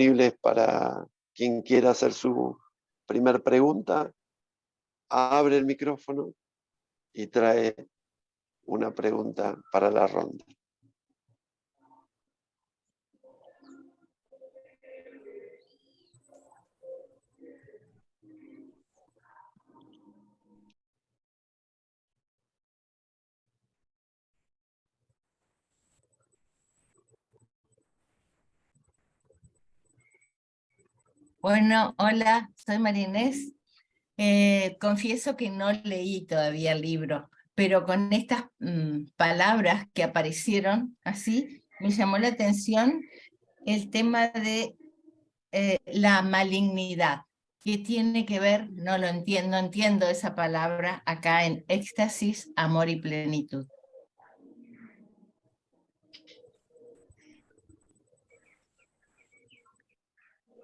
disponibles para quien quiera hacer su primer pregunta. Abre el micrófono y trae una pregunta para la ronda. Bueno, hola, soy Marinés. Confieso que no leí todavía el libro, pero con estas palabras que aparecieron así, me llamó la atención el tema de la malignidad. ¿Qué tiene que ver? No lo entiendo, no entiendo esa palabra acá en éxtasis, amor y plenitud.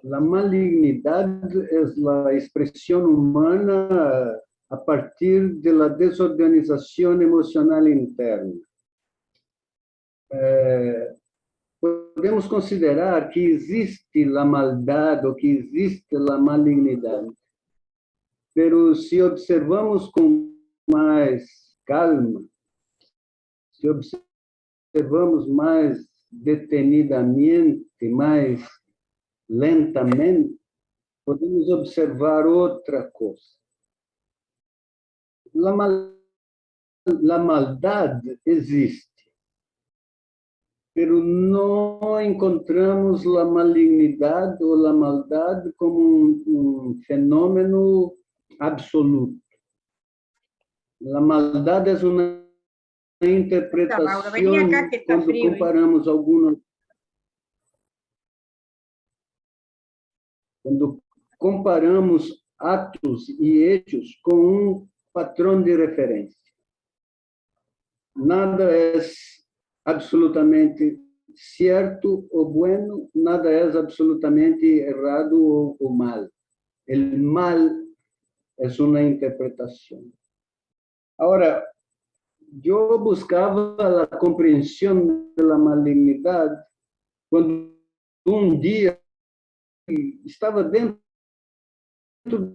La malignidad es la expresión humana a partir de la desorganización emocional interna. Podemos considerar que existe la maldad o que existe la malignidad, pero si observamos con más calma, si observamos más detenidamente, más lentamente, podemos observar outra coisa. La maldad existe, pero não encontramos a malignidade ou a maldade como um fenômeno absoluto. A maldade é uma interpretação quando comparamos algumas. Quando comparamos atos e hechos com um padrão de referência. Nada é absolutamente certo ou bueno, nada é absolutamente errado ou mal. O mal é uma interpretação. Agora, eu buscava a compreensão da malignidade quando um dia estava dentro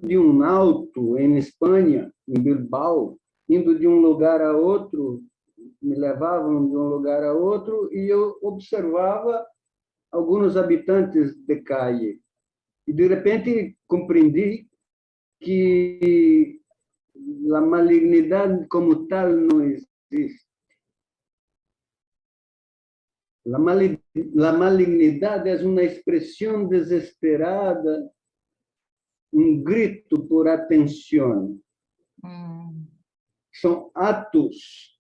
de um auto em Espanha, em Bilbao, indo de um lugar a outro, me levavam de um lugar a outro e eu observava alguns habitantes de calle. E, de repente, compreendi que a malignidade como tal não existe. A malignidade é uma expressão desesperada, um grito por atenção. São atos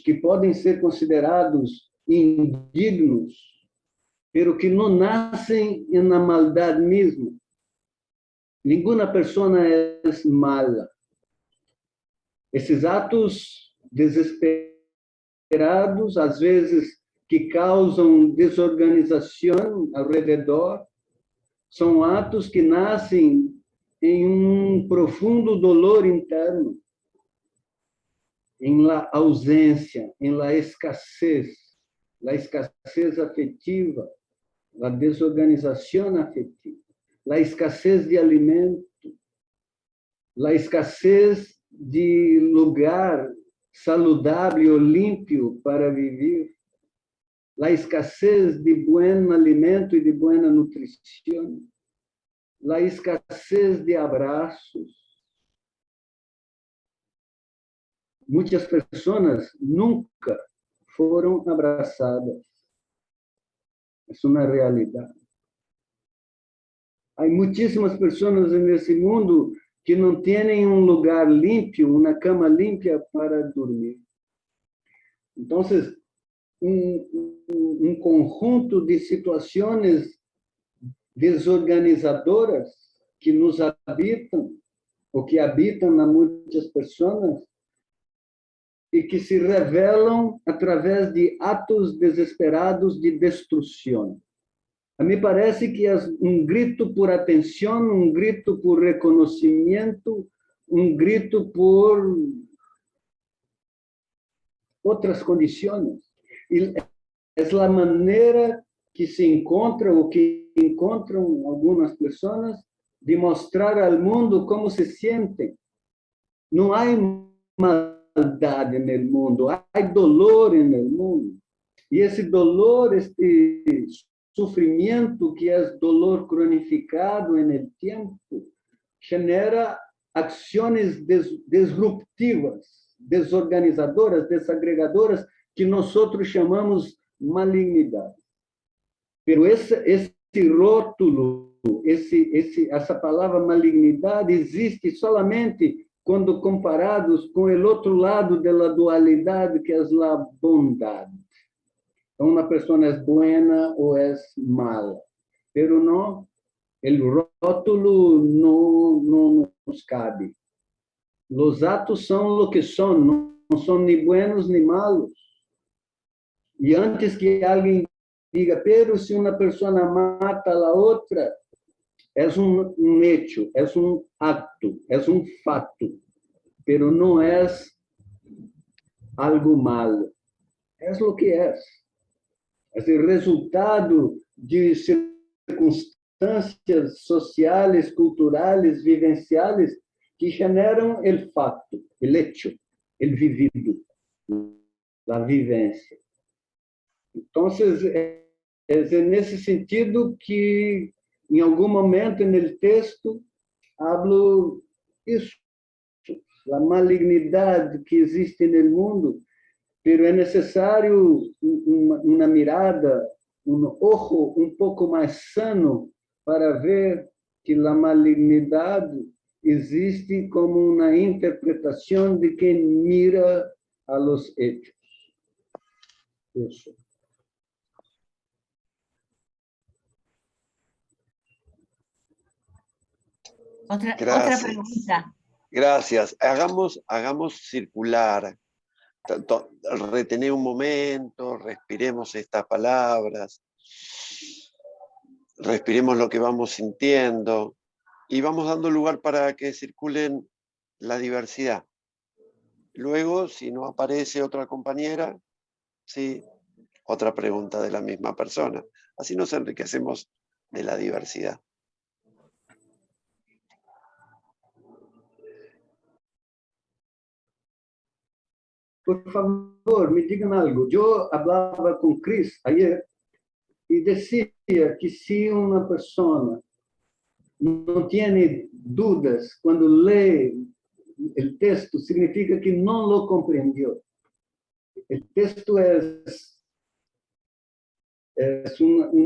que podem ser considerados indignos, pero que não nascem na maldade mesmo. Nenhuma pessoa é mala. Esses atos desesperados, às vezes, que causam desorganização ao redor, são atos que nascem em um profundo dolor interno, em la ausência, em la escassez afetiva, a desorganização afetiva, a escassez de alimento, a escassez de lugar saludável ou limpo para viver, a escassez de bom alimento e de boa nutrição, a escassez de abraços. Muitas pessoas nunca foram abraçadas. É uma realidade. Há muitíssimas pessoas nesse mundo que não têm um lugar limpo, uma cama limpa para dormir. Então, um conjunto de situações desorganizadoras que nos habitam, ou que habitam na muitas pessoas, e que se revelam através de atos desesperados de destruição. A mim parece que é um grito por atenção, um grito por reconhecimento, um grito por outras condições. E é a maneira que se encontra ou que encontram algumas pessoas de mostrar ao mundo como se sentem. Não há maldade no mundo, há dolor no mundo. E esse dolor, este sofrimento, que é dolor cronificado no tempo, genera ações disruptivas, desorganizadoras, desagregadoras, que nós chamamos malignidade. Pero esse rótulo, essa palavra malignidade existe solamente quando comparados com o outro lado da dualidade, que é a bondade. Então, uma pessoa é boa ou é mala, pero não, o rótulo não nos cabe. Os atos são o que são, não são nem buenos nem malos. E antes que alguém diga, pero se uma pessoa mata a outra, é um hecho, é um acto, é um fato, pero não é algo malo. É o que é. É o resultado de circunstâncias sociais, culturais, vivenciais que generam o fato, o hecho, o vivido, a vivência. Então, é nesse sentido que, em algum momento no texto, hablo isso, a malignidade que existe no mundo, pero é necessário uma mirada, ojo um pouco mais sano para ver que a malignidade existe como uma interpretação de quem mira a los hechos. Isso. Otra pregunta. Gracias. Hagamos circular. Retener un momento, respiremos estas palabras, respiremos lo que vamos sintiendo y vamos dando lugar para que circulen la diversidad. Luego, si no aparece otra compañera, sí, otra pregunta de la misma persona. Así nos enriquecemos de la diversidad. Por favor, me digan algo. Yo hablaba con Chris ayer y decía que si una persona no tiene dudas cuando lee el texto, significa que no lo comprendió. El texto es un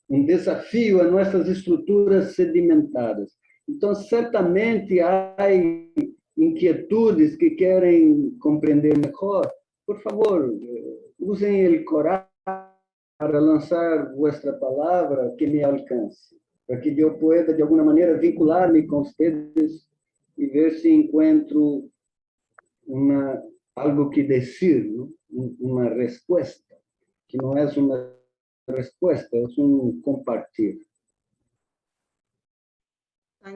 desafío a nuestras estructuras sedimentadas. Entonces, certamente hay inquietudes que querem compreender melhor, por favor, usem o coragem para lançar vossa palavra que me alcance, para que eu pueda, de alguma maneira, vincular-me com vocês e ver se encontro algo que dizer, uma resposta, que não é uma resposta, é compartir.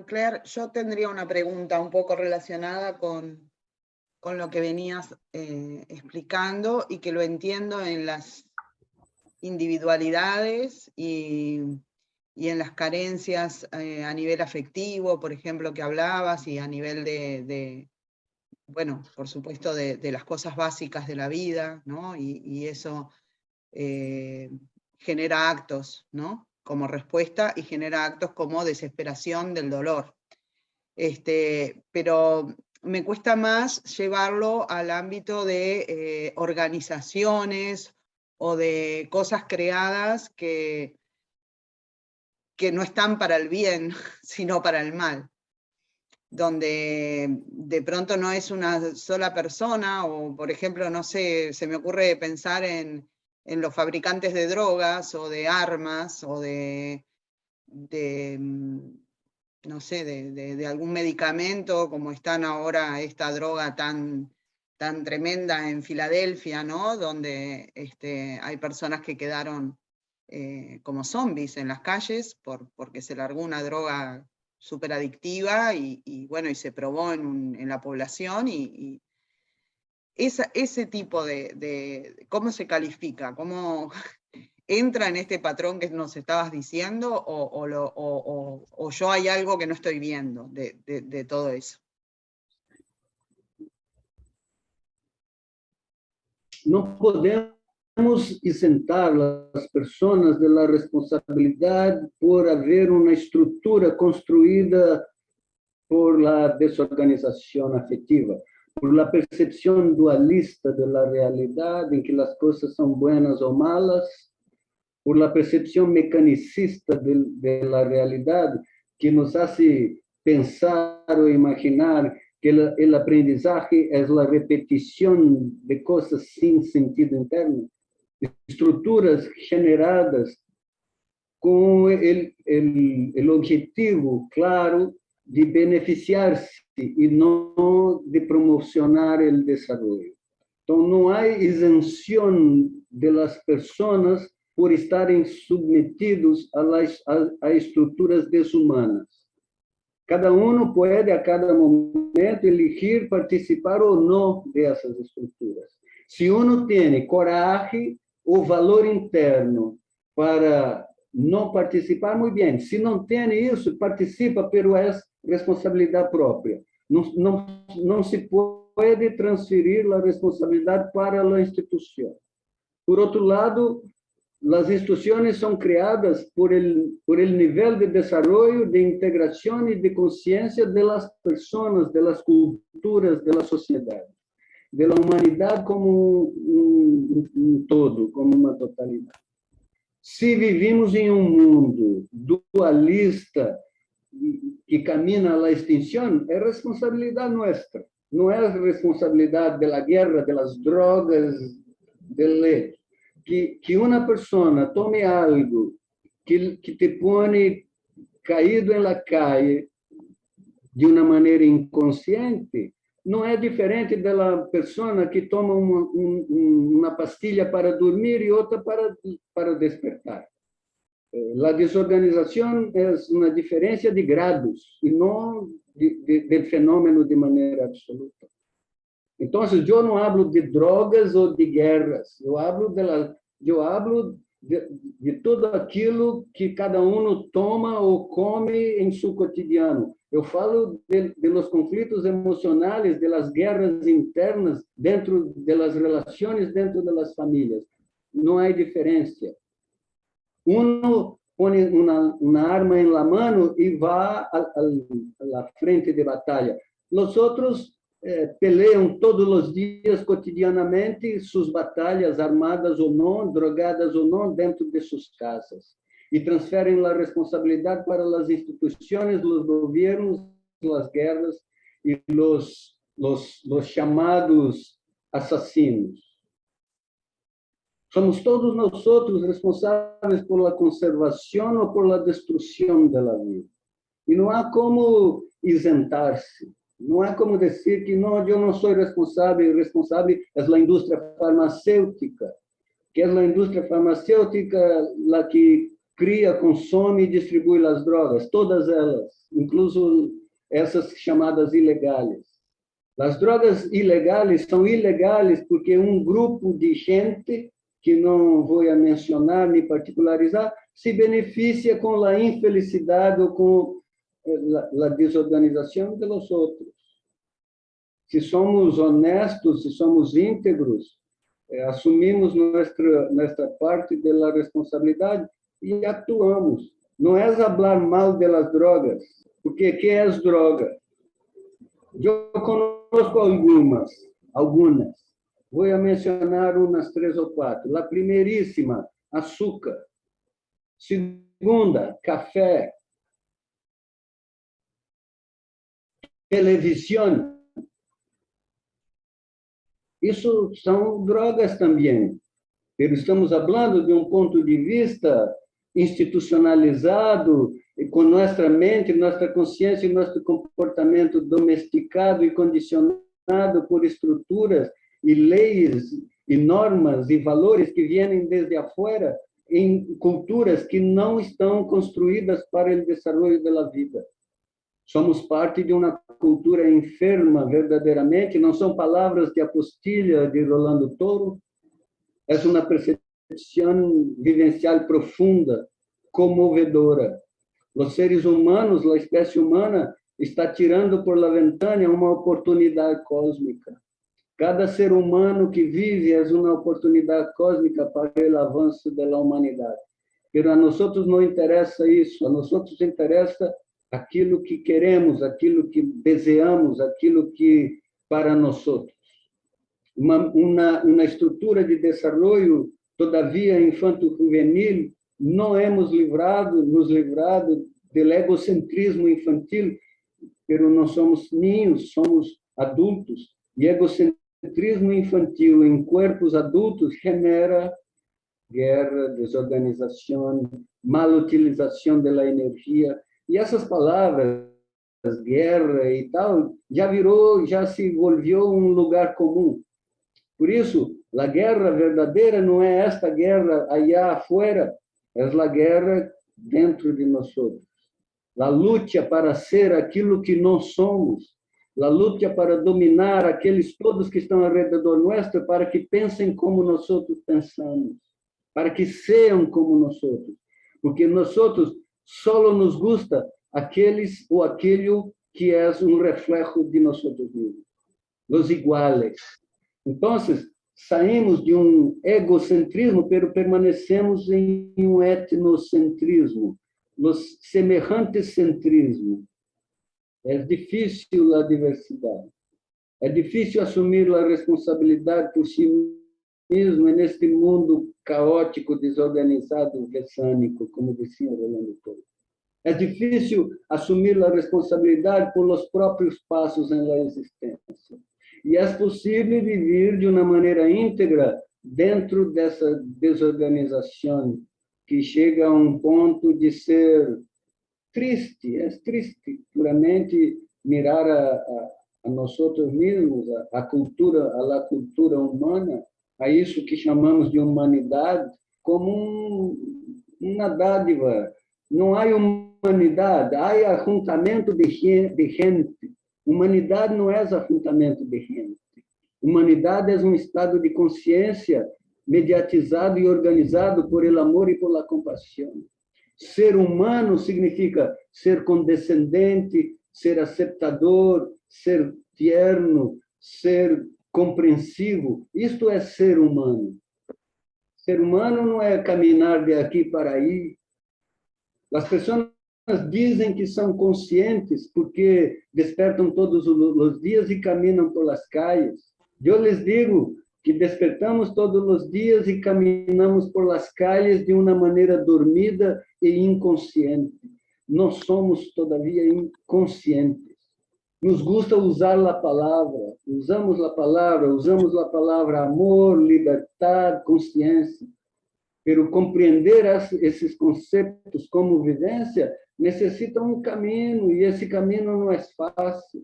Claire, yo tendría una pregunta un poco relacionada con lo que venías explicando y que lo entiendo en las individualidades y en las carencias a nivel afectivo, por ejemplo, que hablabas, y a nivel bueno, por supuesto, de las cosas básicas de la vida, ¿no? Y eso genera actos, ¿no? Como respuesta, y genera actos como desesperación del dolor. Pero me cuesta más llevarlo al ámbito de organizaciones o de cosas creadas que no están para el bien, sino para el mal, donde de pronto no es una sola persona, o por ejemplo, no sé, se me ocurre pensar en los fabricantes de drogas o de armas o no sé, de algún medicamento, como están ahora esta droga tan tremenda en Filadelfia, ¿no? Donde hay personas que quedaron como zombies en las calles porque se largó una droga súper adictiva y bueno, y se probó en la población, y ese tipo de ¿cómo se califica? ¿entra en este patrón que nos estabas diciendo o yo hay algo que no estoy viendo de todo eso? No podemos isentar las personas de la responsabilidad por haber una estructura construida por la desorganización afectiva, por la percepción dualista de la realidad, en que las cosas son buenas o malas, por la percepción mecanicista de la realidad, que nos hace pensar o imaginar que el aprendizaje es la repetición de cosas sin sentido interno, estructuras generadas con el objetivo claro de beneficiarse y no de promocionar el desarrollo. Entonces, no hay isención de las personas por estarem submetidos a estruturas desumanas. Cada um pode, a cada momento, elegir participar ou não dessas estruturas. Se uno tem coragem ou valor interno para não participar, muito bem. Se não tem isso, participa, pero é responsabilidade própria. Não se pode transferir a responsabilidade para a instituição. Por outro lado, las instituciones son creadas por el nivel de desarrollo, de integración y de conciencia de las personas, de las culturas, de la sociedad, de la humanidad como un todo, como una totalidad. Si vivimos en un mundo dualista que camina a la extinción, es responsabilidad nuestra, no es responsabilidad de la guerra, de las drogas, del hecho. Que uma pessoa tome algo que te põe caído em la calle de uma maneira inconsciente, não é diferente da pessoa que toma uma pastilha para dormir e outra para despertar. A desorganização é uma diferença de grados e não de fenômeno de maneira absoluta. Então, eu não hablo de drogas ou de guerras, eu hablo de tudo aquilo que cada um toma ou come em seu cotidiano. Eu falo de los conflitos emocionais, de las guerras internas dentro das relações, dentro das famílias. Não há diferença. Uno põe uma arma em la mano e vai à frente de batalha. Os outros peleam todos os dias, cotidianamente, suas batalhas, armadas ou não, drogadas ou não, dentro de suas casas. E transferem a responsabilidade para as instituições, os governos, as guerras e os chamados assassinos. Somos todos nós responsáveis por a conservação ou por a destruição da vida. E não há como isentar-se. Não há como dizer que não, eu não sou responsável é a indústria farmacêutica, que é a indústria farmacêutica a que cria, consome e distribui as drogas, todas elas, incluso essas chamadas ilegais. As drogas ilegais são ilegais porque um grupo de gente, que não vou mencionar nem particularizar, se beneficia com a infelicidade ou com a desorganização de los outros. Se somos honestos, se somos íntegros, assumimos nossa parte da responsabilidade e atuamos. Não é falar mal das drogas, porque que é as drogas? Eu conosco algumas. Vou mencionar umas 3 ou 4. A primeiríssima, açúcar. Segunda, café. Televisão. Isso são drogas também. Mas estamos falando de um ponto de vista institucionalizado, com nossa mente, nossa consciência e nosso comportamento domesticado e condicionado por estruturas e leis e normas e valores que vêm desde afuera em culturas que não estão construídas para o desenvolvimento da vida. Somos parte de uma cultura enferma, verdadeiramente. Não são palavras de apostilha de Rolando Toro. É uma percepção decepción vivencial profunda, conmovedora. Los seres humanos, la especie humana, está tirando por la ventana uma oportunidade cósmica. Cada ser humano que vive é uma oportunidade cósmica para o avanço da humanidade. Mas a nós não interessa isso, a nós interessa aquilo que queremos, aquilo que desejamos, aquilo que para nós. Uma estrutura de desenvolvimento, todavia, infanto-juvenil, não hemos nos livrado do egocentrismo infantil, mas não somos ninhos, somos adultos. E egocentrismo infantil em corpos adultos genera guerra, desorganização, malutilização da energia. E essas palavras, guerra e tal, já se volviu um lugar comum. Por isso, a guerra verdadeira não é esta guerra allá afuera, é a guerra dentro de nós. A luta para ser aquilo que nós somos, a luta para dominar aqueles todos que estão ao redor nosso, para que pensem como nós pensamos, para que sejam como nós. Porque nós só nos gusta aqueles ou aquilo que é um reflexo de nós mesmos, os iguais. Então, saímos de um egocentrismo, mas permanecemos em um etnocentrismo, os semelhantes centrismo. É difícil a diversidade. É difícil assumir a responsabilidade por si mesmo neste mundo caótico, desorganizado, mecânico, como dizia Rolando Torres. É difícil assumir a responsabilidade por os próprios passos na existência. E é possível viver de uma maneira íntegra dentro dessa desorganização que chega a um ponto de ser triste. É triste puramente mirar a nós mesmos, a cultura humana, a isso que chamamos de humanidade, como uma dádiva. Não há humanidade, há ajuntamento de gente. Humanidade não é ajuntamento de gente. Humanidade é um estado de consciência mediatizado e organizado por el amor e por la compaixão. Ser humano significa ser condescendente, ser aceptador, ser tierno, ser compreensivo. Isto é ser humano. Ser humano não é caminhar de aqui para aí. As pessoas dizem que são conscientes porque despertam todos os dias e caminham pelas calles. Eu lhes digo que despertamos todos os dias e caminhamos por las calles de uma maneira dormida e inconsciente. Nós somos, todavia, inconscientes. Nos gusta usar a palavra, usamos a palavra amor, liberdade, consciência. Pero compreender esses conceitos como vivência necessita um caminho, e esse caminho não é fácil.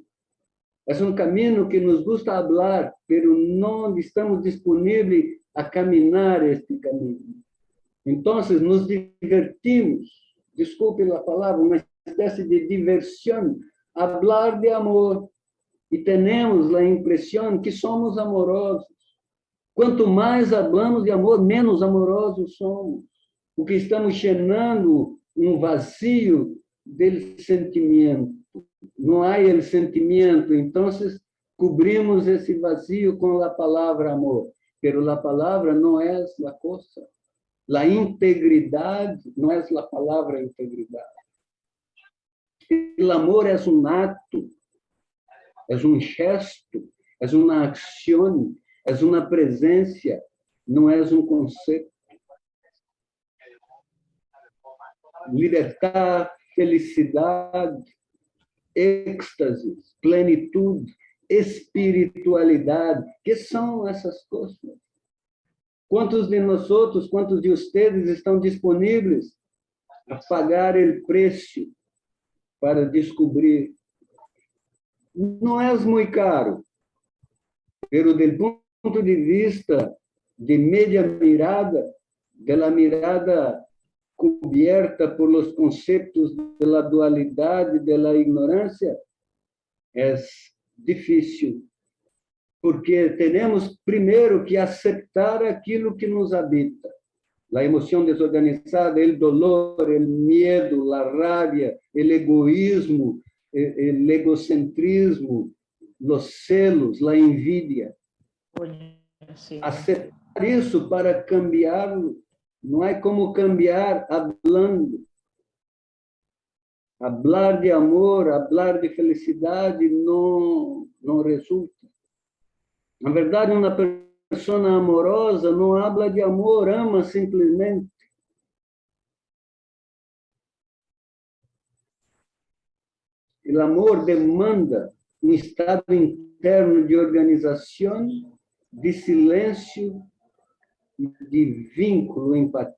É um caminho que nos gusta falar, pero não estamos disponíveis a caminhar este caminho. Então, nos divertimos, desculpe a palavra, uma espécie de diversão, falar de amor, e temos a impressão que somos amorosos. Quanto mais falamos de amor, menos amorosos somos, porque estamos llenando um vazio do sentimento. Não há o sentimento, então cobrimos esse vazio com a palavra amor. Pero a palavra não é a coisa. A integridade não é a palavra integridade. O amor é um ato, é um gesto, é uma ação, é uma presença, não é um conceito. Liberdade, felicidade, êxtase, plenitude, espiritualidade, que são essas coisas? Quantos de nós outros, quantos de vocês estão disponíveis a pagar o preço para descobrir? Não é muito caro, pero do ponto de vista de media mirada, de la mirada cubierta por los conceptos de la dualidade, de la ignorância, é difícil, porque temos primeiro que aceitar aquilo que nos habita. La emoción desorganizada, el dolor, el miedo, la rabia, el egoísmo, el egocentrismo, los celos, la envidia. Aceptar isso para cambiarlo. Não há como cambiar hablando. Hablar de amor, hablar de felicidade não resulta. Na verdade, uma pessoa amorosa não habla de amor, ama simplesmente. O amor demanda um estado interno de organização, de silêncio, de vínculo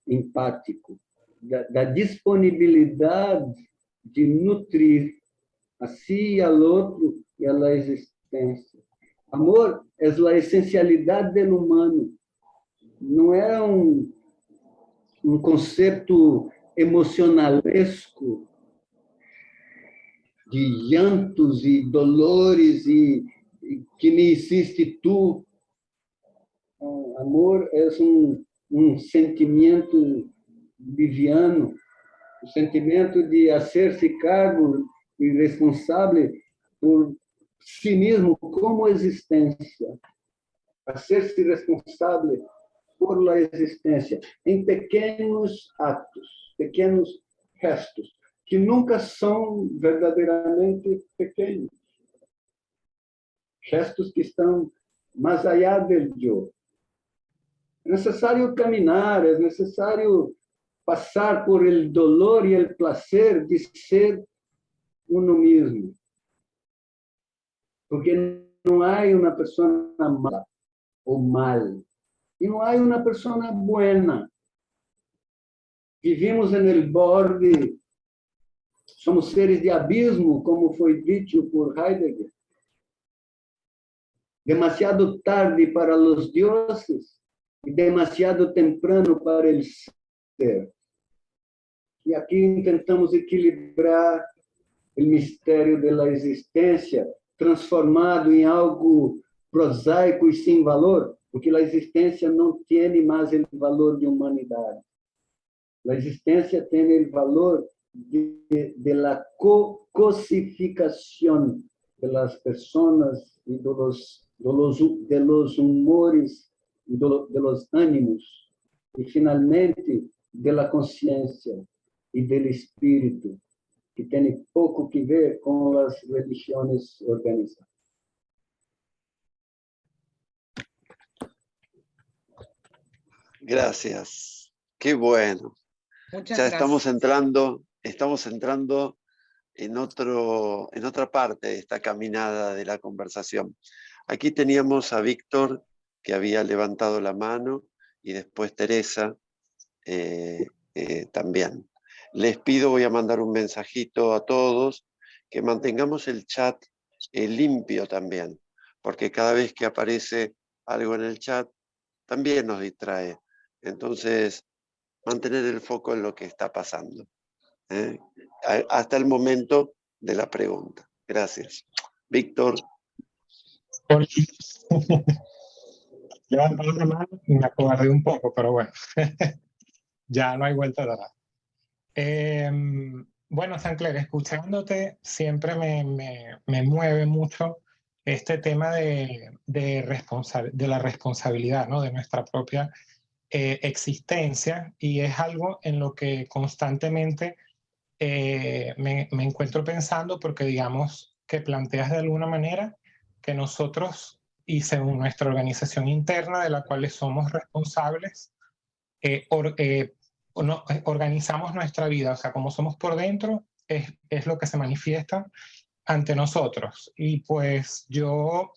empático, da disponibilidade de nutrir a si e ao outro e a existência. Amor é a essencialidade do humano. Não é um conceito emocionalesco de llantos e dolores e que nem existe tu. Amor é um sentimento liviano, o sentimento de hacer-se cargo e responsável por si mesmo como existência, hacer-se responsável por la existência em pequenos atos, pequenos gestos, que nunca são verdadeiramente pequenos. Gestos que estão mais allá del yo. É necessário caminhar, é necessário passar por el dolor e el placer de ser uno mesmo. Porque não há uma pessoa mala ou mal. E não há uma pessoa buena. Vivimos no borde, somos seres de abismo, como foi dito por Heidegger. Demasiado tarde para os dioses e demasiado temprano para el ser. E aqui tentamos equilibrar o mistério da existência, transformado em algo prosaico e sem valor, porque a existência não tem mais o valor de humanidade. A existência tem o valor de la cosificação das pessoas e de los humores e de los ânimos e finalmente de la consciência e do espírito, que tem pouco que ver com as religiões organizadas. Gracias. Qué bueno. Muchas Ya gracias. estamos entrando en otra parte de esta caminada de la conversación. Aquí teníamos a Víctor, que había levantado la mano, y después Teresa también. Les pido, voy a mandar un mensajito a todos, que mantengamos el chat limpio también, porque cada vez que aparece algo en el chat, también nos distrae. Entonces, mantener el foco en lo que está pasando, hasta el momento de la pregunta. Gracias. Víctor. Levantando la mano, me acobardé un poco, pero bueno, ya no hay vuelta atrás. Bueno, Sancler, escuchándote siempre me mueve mucho este tema de la responsabilidad, ¿no? De nuestra propia existencia, y es algo en lo que constantemente me encuentro pensando, porque digamos que planteas de alguna manera que nosotros, y según nuestra organización interna de la cual somos responsables, organizamos nuestra vida, o sea, como somos por dentro, es lo que se manifiesta ante nosotros. Y pues yo,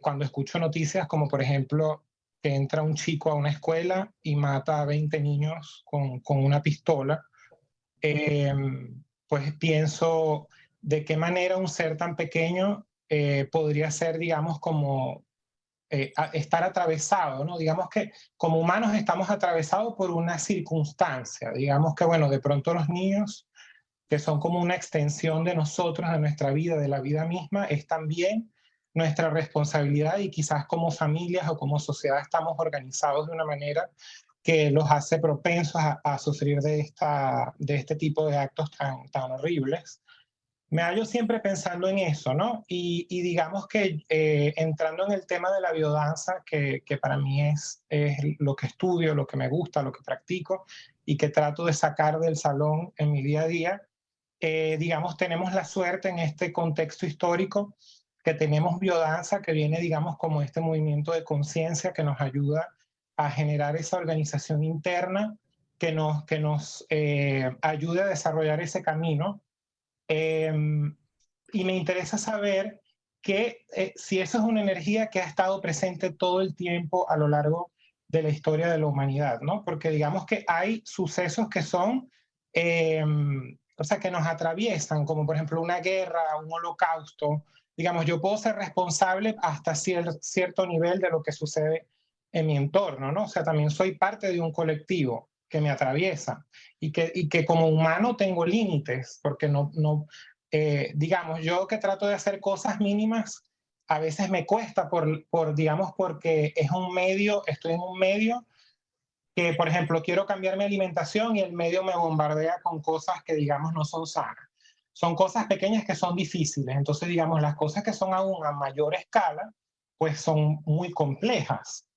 cuando escucho noticias como por ejemplo que entra un chico a una escuela y mata a 20 niños con una pistola, pues pienso de qué manera un ser tan pequeño podría ser, digamos, como estar atravesado, ¿no? Digamos que como humanos estamos atravesados por una circunstancia. Digamos que, bueno, de pronto los niños, que son como una extensión de nosotros, de nuestra vida, de la vida misma, es también nuestra responsabilidad, y quizás como familias o como sociedad estamos organizados de una manera que los hace propensos a sufrir de este tipo de actos tan horribles. Me hallo siempre pensando en eso, ¿no? Y digamos que entrando en el tema de la biodanza, que para mí es lo que estudio, lo que me gusta, lo que practico y que trato de sacar del salón en mi día a día, digamos, tenemos la suerte en este contexto histórico que tenemos biodanza, que viene, digamos, como este movimiento de conciencia que nos ayuda a generar esa organización interna que nos ayude a desarrollar ese camino. Y me interesa saber que si eso es una energía que ha estado presente todo el tiempo a lo largo de la historia de la humanidad, ¿no? Porque digamos que hay sucesos que son, o sea, que nos atraviesan, como por ejemplo una guerra, un holocausto. Digamos, yo puedo ser responsable hasta cierto nivel de lo que sucede en mi entorno, ¿no? O sea, también soy parte de un colectivo que me atraviesa y que como humano tengo límites, porque digamos, yo que trato de hacer cosas mínimas, a veces me cuesta digamos, porque es un medio, estoy en un medio que, por ejemplo, quiero cambiar mi alimentación y el medio me bombardea con cosas que, digamos, no son sanas. Son cosas pequeñas que son difíciles. Entonces, digamos, las cosas que son aún a mayor escala, pues son muy complejas.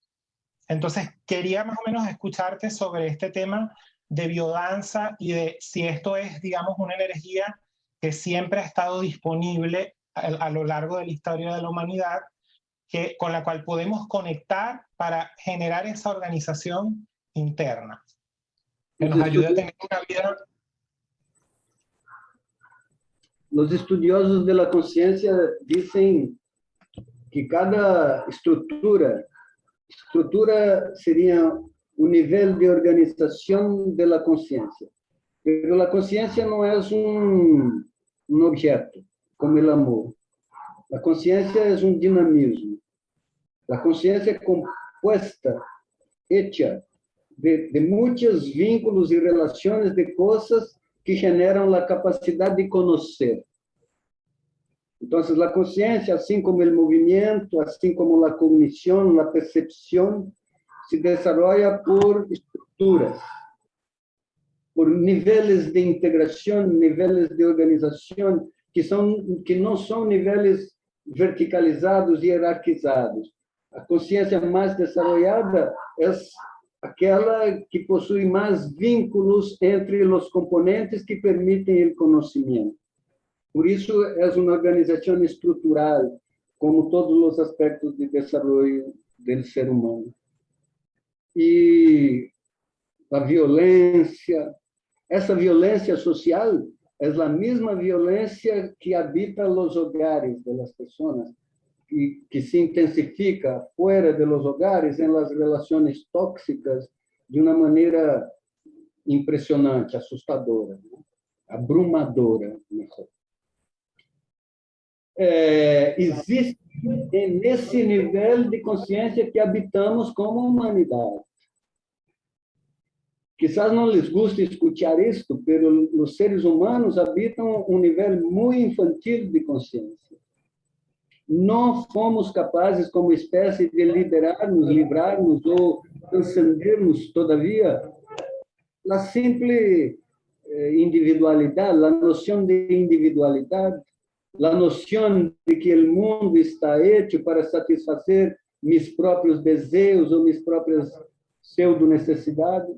Entonces, quería más o menos escucharte sobre este tema de biodanza y de si esto es, digamos, una energía que siempre ha estado disponible a lo largo de la historia de la humanidad, con la cual podemos conectar para generar esa organización interna, que nos ayude a tener una vida. Los estudiosos de la conciencia dicen que cada estructura sería un nivel de organización de la conciencia. Pero la conciencia no es un objeto, como el amor. La conciencia es un dinamismo. La conciencia es compuesta, hecha de muchos vínculos y relaciones de cosas que generan la capacidad de conocer. Entonces, la conciencia, así como el movimiento, así como la cognición, la percepción, se desarrolla por estructuras, por niveles de integración, niveles de organización, que no son niveles verticalizados e hierarquizados. A consciência mais desarrollada é aquela que possui mais vínculos entre os componentes que permitem o conhecimento. Por isso, é uma organização estrutural, como todos os aspectos de desenvolvimento do ser humano. E a violência, essa violência social é a mesma violência que habita os hogares das pessoas, que se intensifica fora de los hogares, em las relações tóxicas, de uma maneira impressionante, assustadora, abrumadora, mejor. Existe nesse nível de consciência que habitamos como humanidade. Quizás não lhes guste escuchar isto, mas os seres humanos habitam um nível muito infantil de consciência. Não fomos capazes, como espécie, de livrarmos ou transcendermos, todavia, a simple individualidade, a noção de individualidade, a noção de que o mundo está hecho para satisfazer meus próprios desejos ou minhas próprias pseudo-necessidades.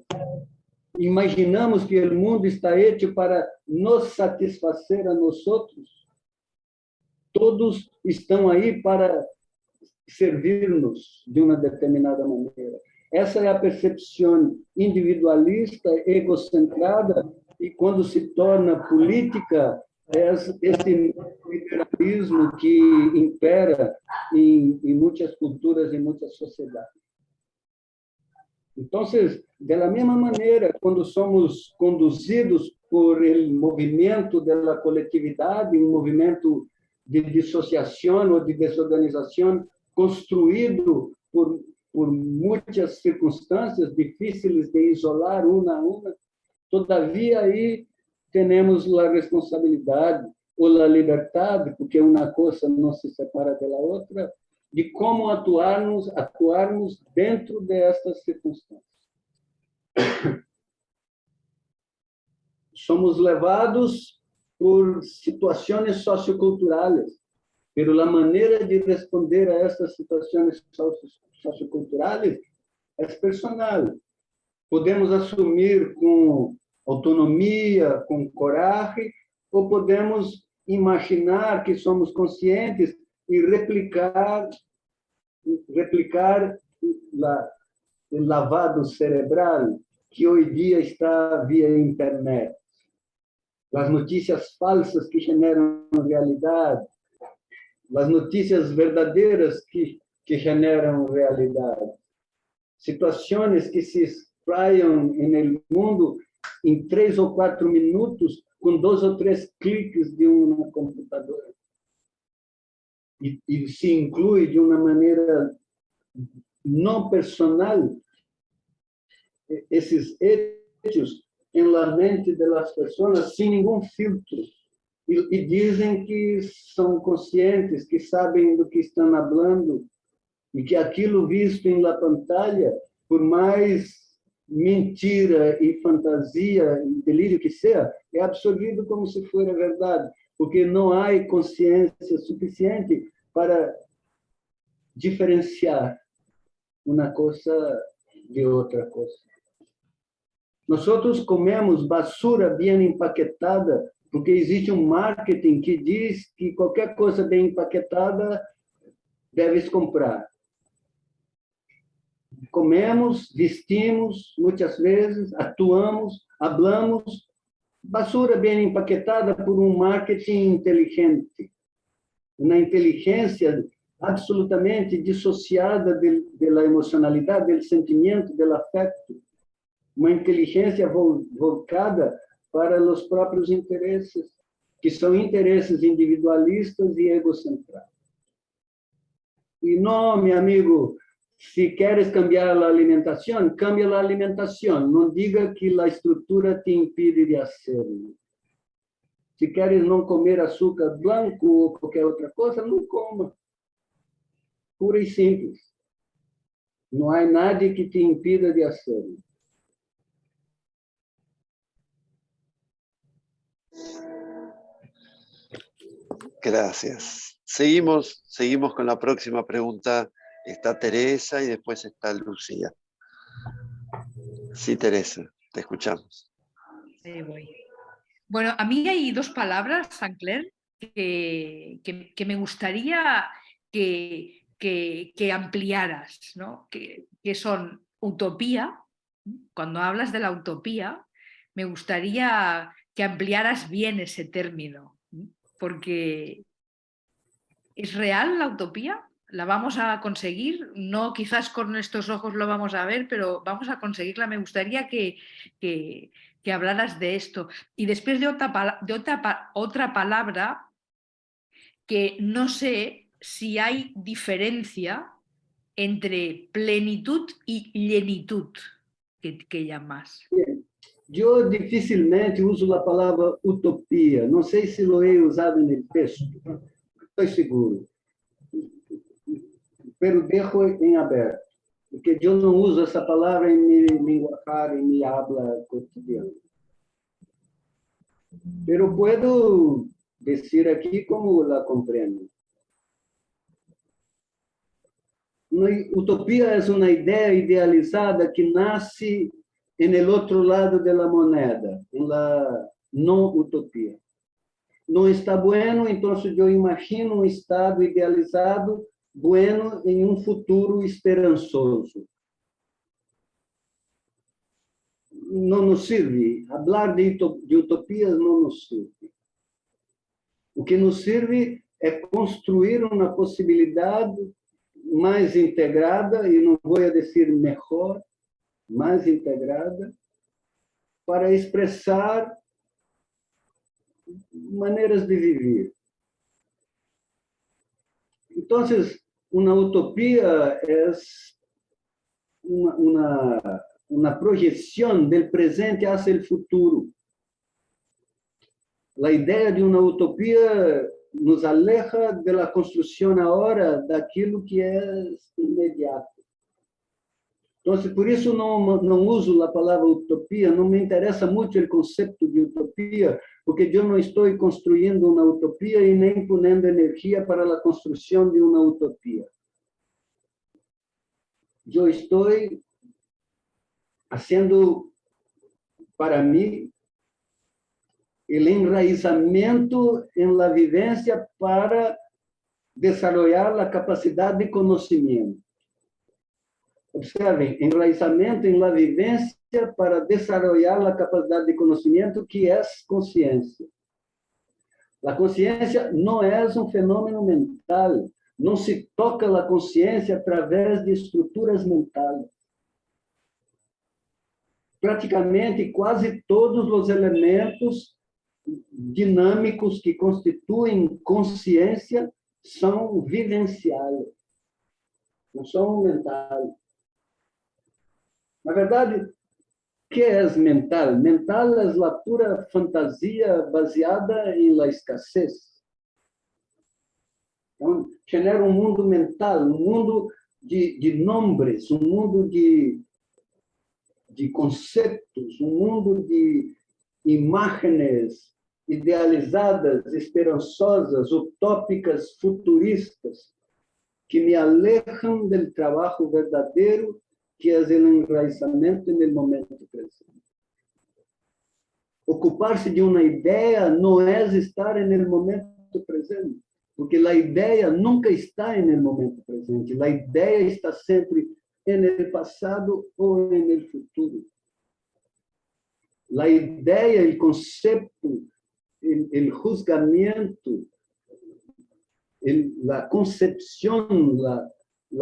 Imaginamos que o mundo está hecho para nos satisfazer a nós outros. Todos estão aí para servir-nos de uma determinada maneira. Essa é a percepção individualista, egocentrada, e quando se torna política, é esse liberalismo que impera em muitas culturas e muitas sociedades. Então, da mesma maneira, quando somos conduzidos por o movimento da coletividade, um movimento de dissociação ou de desorganização construído por muitas circunstâncias difíceis de isolar uma a uma, todavia aí temos a responsabilidade ou a liberdade, porque uma coisa não se separa da outra, de como atuarmos dentro destas circunstâncias. somos levados por situações socioculturais, pero a maneira de responder a essas situações socioculturais é personal. Podemos assumir com autonomia, com coragem, ou podemos imaginar que somos conscientes e replicar o lavado cerebral que hoje dia está via internet. As notícias falsas que generam realidade, as notícias verdadeiras que generam realidade. Situações que se espraiam no mundo em 3 ou 4 minutos, com 2 ou 3 cliques de uma computadora. E se inclui de uma maneira não personal esses hechos em la mente das pessoas sem nenhum filtro. E dizem que são conscientes, que sabem do que estão falando, e que aquilo visto em la pantalla, por mais mentira e fantasia e delírio que seja, é absorvido como se fosse verdade, porque não há consciência suficiente para diferenciar uma coisa de outra coisa. Nós comemos basura bem empaquetada, porque existe um marketing que diz que qualquer coisa bem empaquetada deves comprar. Comemos, vestimos, muitas vezes, atuamos, hablamos, basura bem empaquetada por um marketing inteligente. Uma inteligência absolutamente dissociada da emocionalidade, do sentimento, do afeto. Uma inteligência voltada para os próprios interesses, que são interesses individualistas e egocentrados. E não, meu amigo, se queres cambiar a alimentação, cambia a alimentação. Não diga que a estrutura te impede de hacerlo. Se queres não comer açúcar branco ou qualquer outra coisa, não coma. Pura e simples. Não há nada que te impida de hacerlo. Gracias. Seguimos con la próxima pregunta. Está Teresa y después está Lucía. Sí, Teresa, te escuchamos. Ahí voy. Bueno, a mí hay 2 palabras, Saint-Clair, que me gustaría que ampliaras, ¿no? Que son utopía. Cuando hablas de la utopía, me gustaría que ampliaras bien ese término, porque ¿es real la utopía? ¿La vamos a conseguir? No, quizás con estos ojos lo vamos a ver, pero vamos a conseguirla. Me gustaría que hablaras de esto. Y después de otra palabra que no sé si hay diferencia entre plenitud y llenitud, que llamas. Eu dificilmente uso a palavra utopia. Não sei se lo he usado no texto. Estou seguro. Pero dejo em aberto. Porque eu não uso essa palavra em meu linguajar, em minha habla cotidiana. Pero puedo dizer aqui como la compreendo. Uma utopia é uma ideia idealizada que nasce no outro lado da moneda, na não utopia. Não está bueno, então eu imagino um estado idealizado bueno em um futuro esperançoso. Não nos serve. Falar de utopias não nos serve. O que nos serve é construir uma possibilidade mais integrada, e não vou dizer melhor, mais integrada, para expressar maneiras de viver. Então, uma utopia é uma projeção do presente hacia o futuro. A ideia de uma utopia nos aleja da construção agora daquilo que é imediato. Então, por isso não uso a palavra utopia, não me interessa muito o conceito de utopia, porque eu não estou construindo uma utopia e nem ponendo energia para a construção de uma utopia. Eu estou fazendo, para mim, o enraizamento em la vivência para desenvolver a capacidade de conhecimento. Observem, enraizamento em la vivência para desenvolver a capacidade de conhecimento, que é consciência. A consciência não é um fenômeno mental, não se toca a consciência através de estruturas mentais. Praticamente, quase todos os elementos dinâmicos que constituem consciência são vivenciais, não são mentais. Na verdade, o que é mental? Mental é a pura fantasia baseada em la escassez. Então, genera um mundo mental, um mundo de nomes, um mundo de conceitos, um mundo de imagens idealizadas, esperançosas, utópicas, futuristas, que me alejam do trabalho verdadeiro, que é o enraizamento no momento presente. Ocupar-se de uma ideia não é estar no momento presente, porque a ideia nunca está no momento presente. A ideia está sempre no passado ou no futuro. A ideia, o conceito, o juzgamento, a concepção,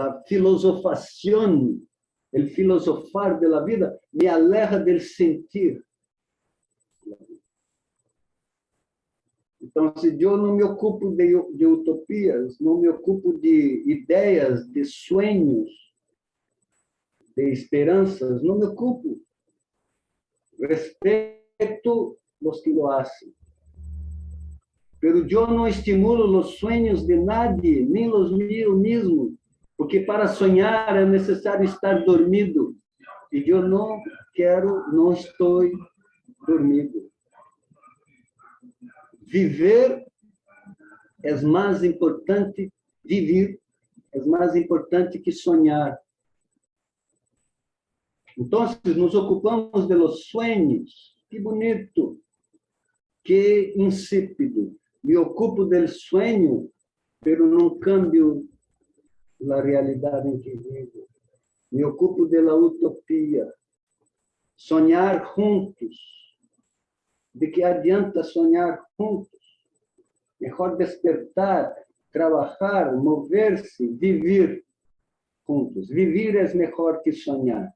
a filosofação, o filosofar da vida me aleja do sentir. Então, se eu não me ocupo de utopias, não me ocupo de ideias, de sonhos, de esperanças, não me ocupo. Respeito os que lo hacen. Pero eu não estimulo os sonhos de nadie, nem os meus mesmos, porque para sonhar é necessário estar dormido. E eu não quero, não estou dormido. Viver é mais importante, viver é mais importante que sonhar. Então, nos ocupamos de los sueños. Que bonito, que insípido. Me ocupo del sueño, pero não cambio a realidade em que vivo. Me ocupo de la utopia. Sonhar juntos. De que adianta sonhar juntos? Mejor despertar, trabalhar, mover-se, viver juntos. Viver é melhor que sonhar.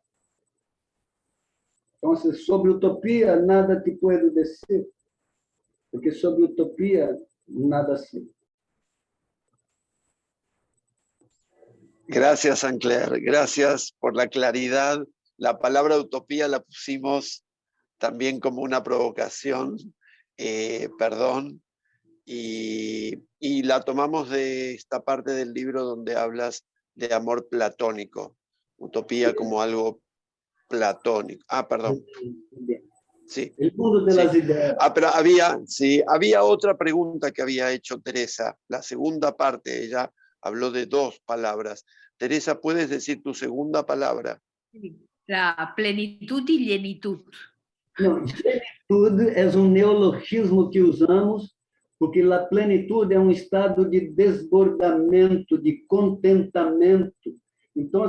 Então, sobre utopia, nada te puedo dizer, porque sobre utopia, nada sei. Gracias, Sancler. Gracias por la claridad. La palabra utopía la pusimos también como una provocación, perdón, y la tomamos de esta parte del libro donde hablas de amor platónico. Utopía como algo platónico. Perdón. Sí. El mundo de las ideas. Pero había otra pregunta que había hecho Teresa. La segunda parte, ella habló de dos palabras. Teresa, ¿puedes decir tu segunda palabra? La plenitud y llenitud. Não, plenitude é um neologismo que usamos porque a plenitude é um estado de desbordamento, de contentamento. Então,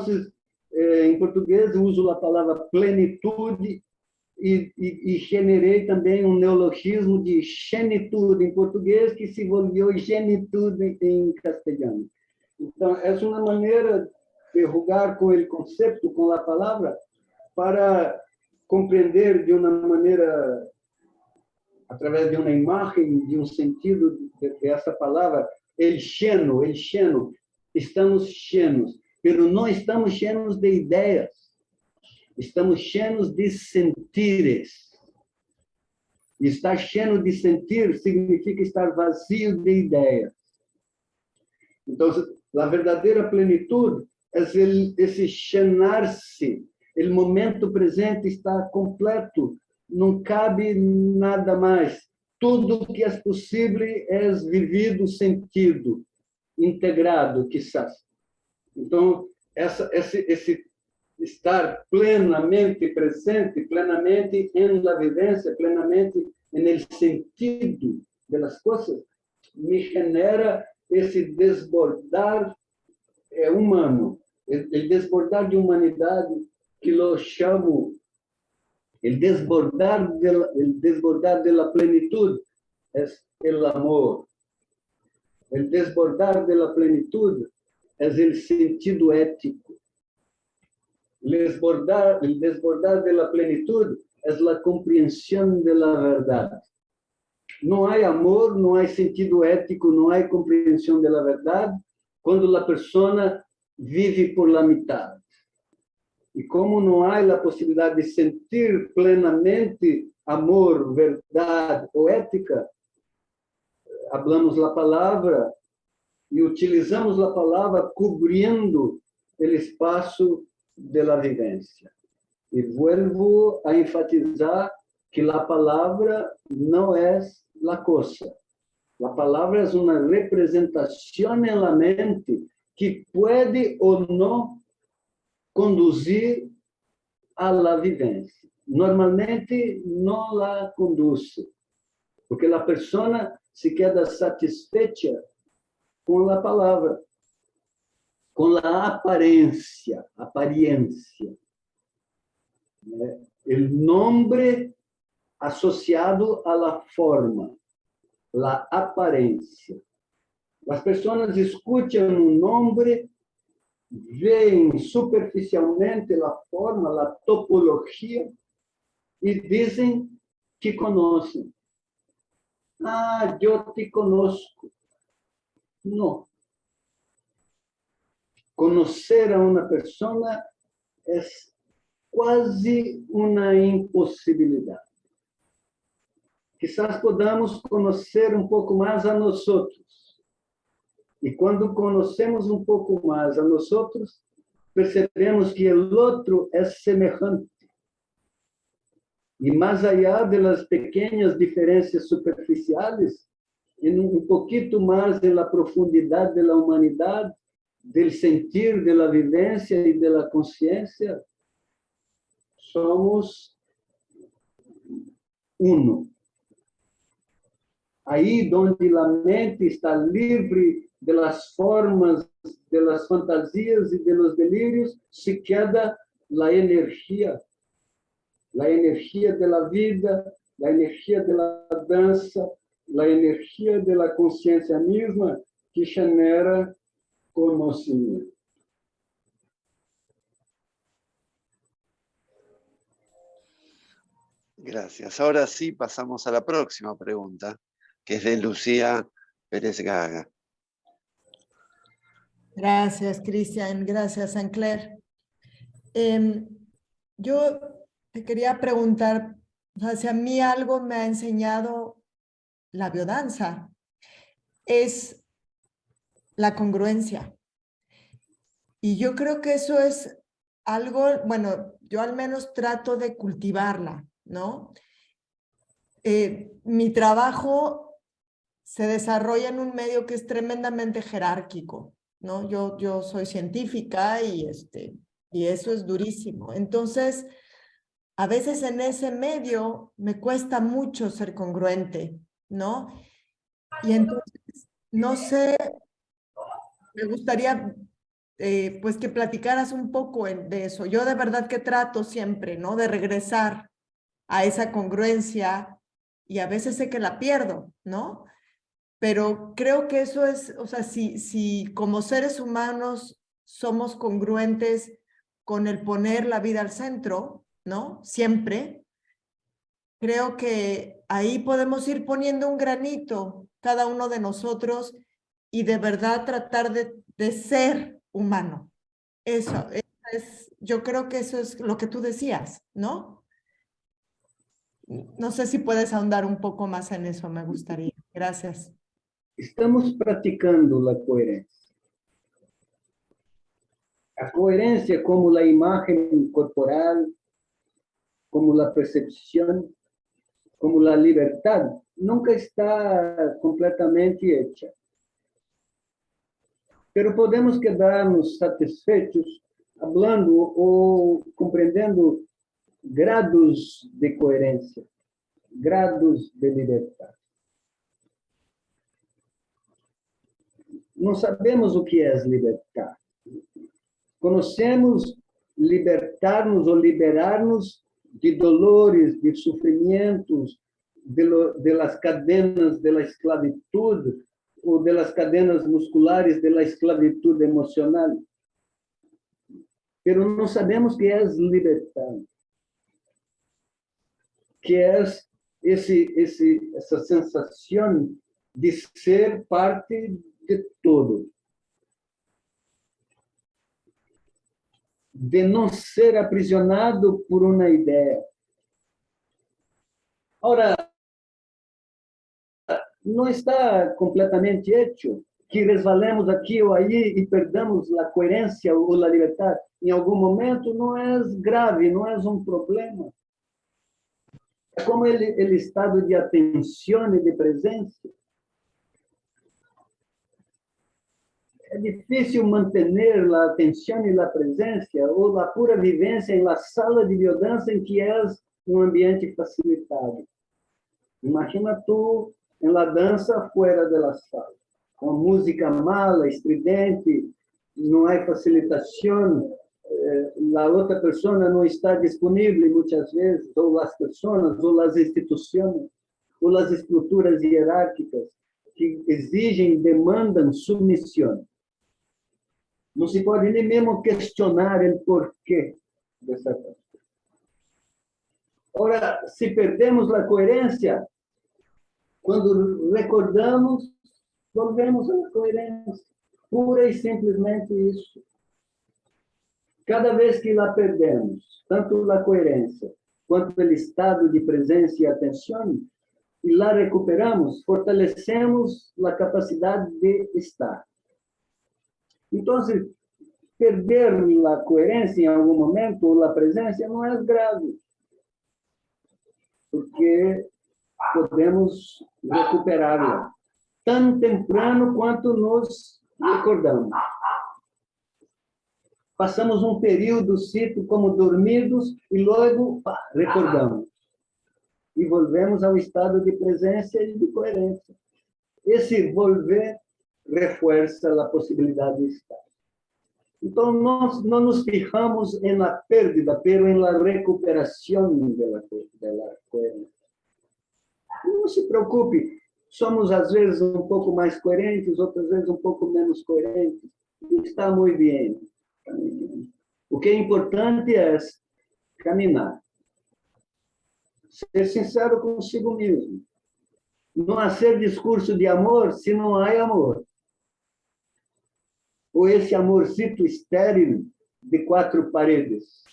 em português, eu uso a palavra plenitude e generei também um neologismo de genitude em português, que se volviu genitude em castelhano. Então, essa é uma maneira de jogar com o conceito, com a palavra, para compreender de uma maneira, através de uma imagem, de um sentido dessa palavra, el lleno, estamos llenos, pero não estamos llenos de ideias, estamos llenos de sentires. E estar lleno de sentir significa estar vazio de ideias. Então, a verdadeira plenitude esse llenar-se. O momento presente está completo, não cabe nada mais. Tudo que é possível é vivido, sentido, integrado, quizás. Então, esse estar plenamente presente, plenamente em la vivência, plenamente no sentido das coisas, me genera esse desbordar humano, o desbordar de humanidade que lo chamo, o desbordar de la plenitud é o amor. O desbordar de la plenitud é o sentido ético. El desbordar de la plenitud es la comprensión de la verdad. No hay amor, no hay sentido ético, no hay comprensión de la verdad cuando la persona vive por la mitad. Y como no hay la posibilidad de sentir plenamente amor, verdad o ética, hablamos la palabra y utilizamos la palabra cubriendo el espacio de la vivencia. Y vuelvo a enfatizar que la palabra no es la cosa. La palabra es una representación en la mente que puede o no conducir a la vivencia. Normalmente no la conduce, porque la persona se queda satisfecha con la palabra, con la apariencia. El nombre asociado a la forma, la apariencia. Las personas escuchan un nombre, ven superficialmente la forma, la topología y dicen que conocen. Ah, yo te conozco. No. Conocer a una persona es quase uma impossibilidade. Quizás podamos conhecer um pouco mais a nós outros. E quando conhecemos um pouco mais a nós outros, percebemos que o outro é semelhante. E mais allá das pequenas diferenças superficiais, um pouquinho mais na profundidade da humanidade, do sentir, da vivência e da consciência, somos uno. Aí onde a mente está livre das formas, das fantasias e dos delírios, se queda a energia da vida, a energia da dança, a energia da consciência mesma que genera conhecimento. Gracias. Ahora sí pasamos a la próxima pregunta, que es de Lucía Pérez Gaga. Gracias, Cristian. Gracias, Saint-Clair. Yo te quería preguntar, o sea, si a mí algo me ha enseñado la biodanza, es la congruencia. Y yo creo que eso es algo, bueno, yo al menos trato de cultivarla, ¿no? Mi trabajo se desarrolla en un medio que es tremendamente jerárquico, ¿no? Yo soy científica y eso es durísimo. Entonces, a veces en ese medio me cuesta mucho ser congruente, ¿no? Y entonces, no sé, me gustaría pues que platicaras un poco de eso. Yo de verdad que trato siempre, ¿no? De regresar a esa congruencia y a veces sé que la pierdo, ¿no? Pero creo que eso es, o sea, si como seres humanos somos congruentes con el poner la vida al centro, ¿no? Siempre, creo que ahí podemos ir poniendo un granito, cada uno de nosotros, y de verdad tratar de ser humano. Eso es, yo creo que eso es lo que tú decías, ¿no? No sé si puedes ahondar un poco más en eso, me gustaría. Gracias. Estamos practicando la coherencia. A coherencia como la imagen corporal, como la percepción, como la libertad, nunca está completamente hecha. Pero podemos quedarnos satisfeitos hablando ou compreendendo grados de coerência, grados de liberdade. Não sabemos o que é libertar. Conhecemos libertar-nos ou liberar-nos de dolores, de sofrimentos, de las cadenas de la esclavitud ou de las cadenas musculares de la esclavitud emocional. Pero não sabemos que é libertar. Que é essa sensação de ser parte de todo. De não ser aprisionado por uma ideia. Ora, não está completamente hecho que resvalemos aqui ou aí e perdamos a coerência ou a liberdade. Em algum momento não é grave, não é um problema. É como ele estado de atenção e de presença. É difícil manter a atenção e a presença ou a pura vivência em la sala de biodança em que é um ambiente facilitado. Imagina tu em la dança fora da sala, com música mala, estridente, não há facilitação, a outra pessoa não está disponível muitas vezes, ou as pessoas, ou as instituições, ou as estruturas hierárquicas que exigem, demandam submissão. Não se pode nem mesmo questionar o porquê dessa coisa. Ora, se perdemos a coerência, quando recordamos, volvemos à coerência. Pura e simplesmente isso. Cada vez que lá perdemos, tanto a coerência quanto o estado de presença e atenção, e lá recuperamos, fortalecemos a capacidade de estar. Então, perder a coerência em algum momento, ou a presença, não é grave. Porque podemos recuperá-la tão temprano quanto nos recordamos. Passamos um período cito como dormidos e logo recordamos. E volvemos ao estado de presença e de coerência. Esse volver reforça a possibilidade de estar. Então, nós não nos fijamos na pérdida, mas na recuperação da coerência. Não se preocupe, somos às vezes um pouco mais coerentes, outras vezes um pouco menos coerentes. Está muito bem. O que é importante é caminhar. Ser sincero consigo mesmo. Não hacer discurso de amor se não há amor. Ou esse amorcito estéril de quatro paredes,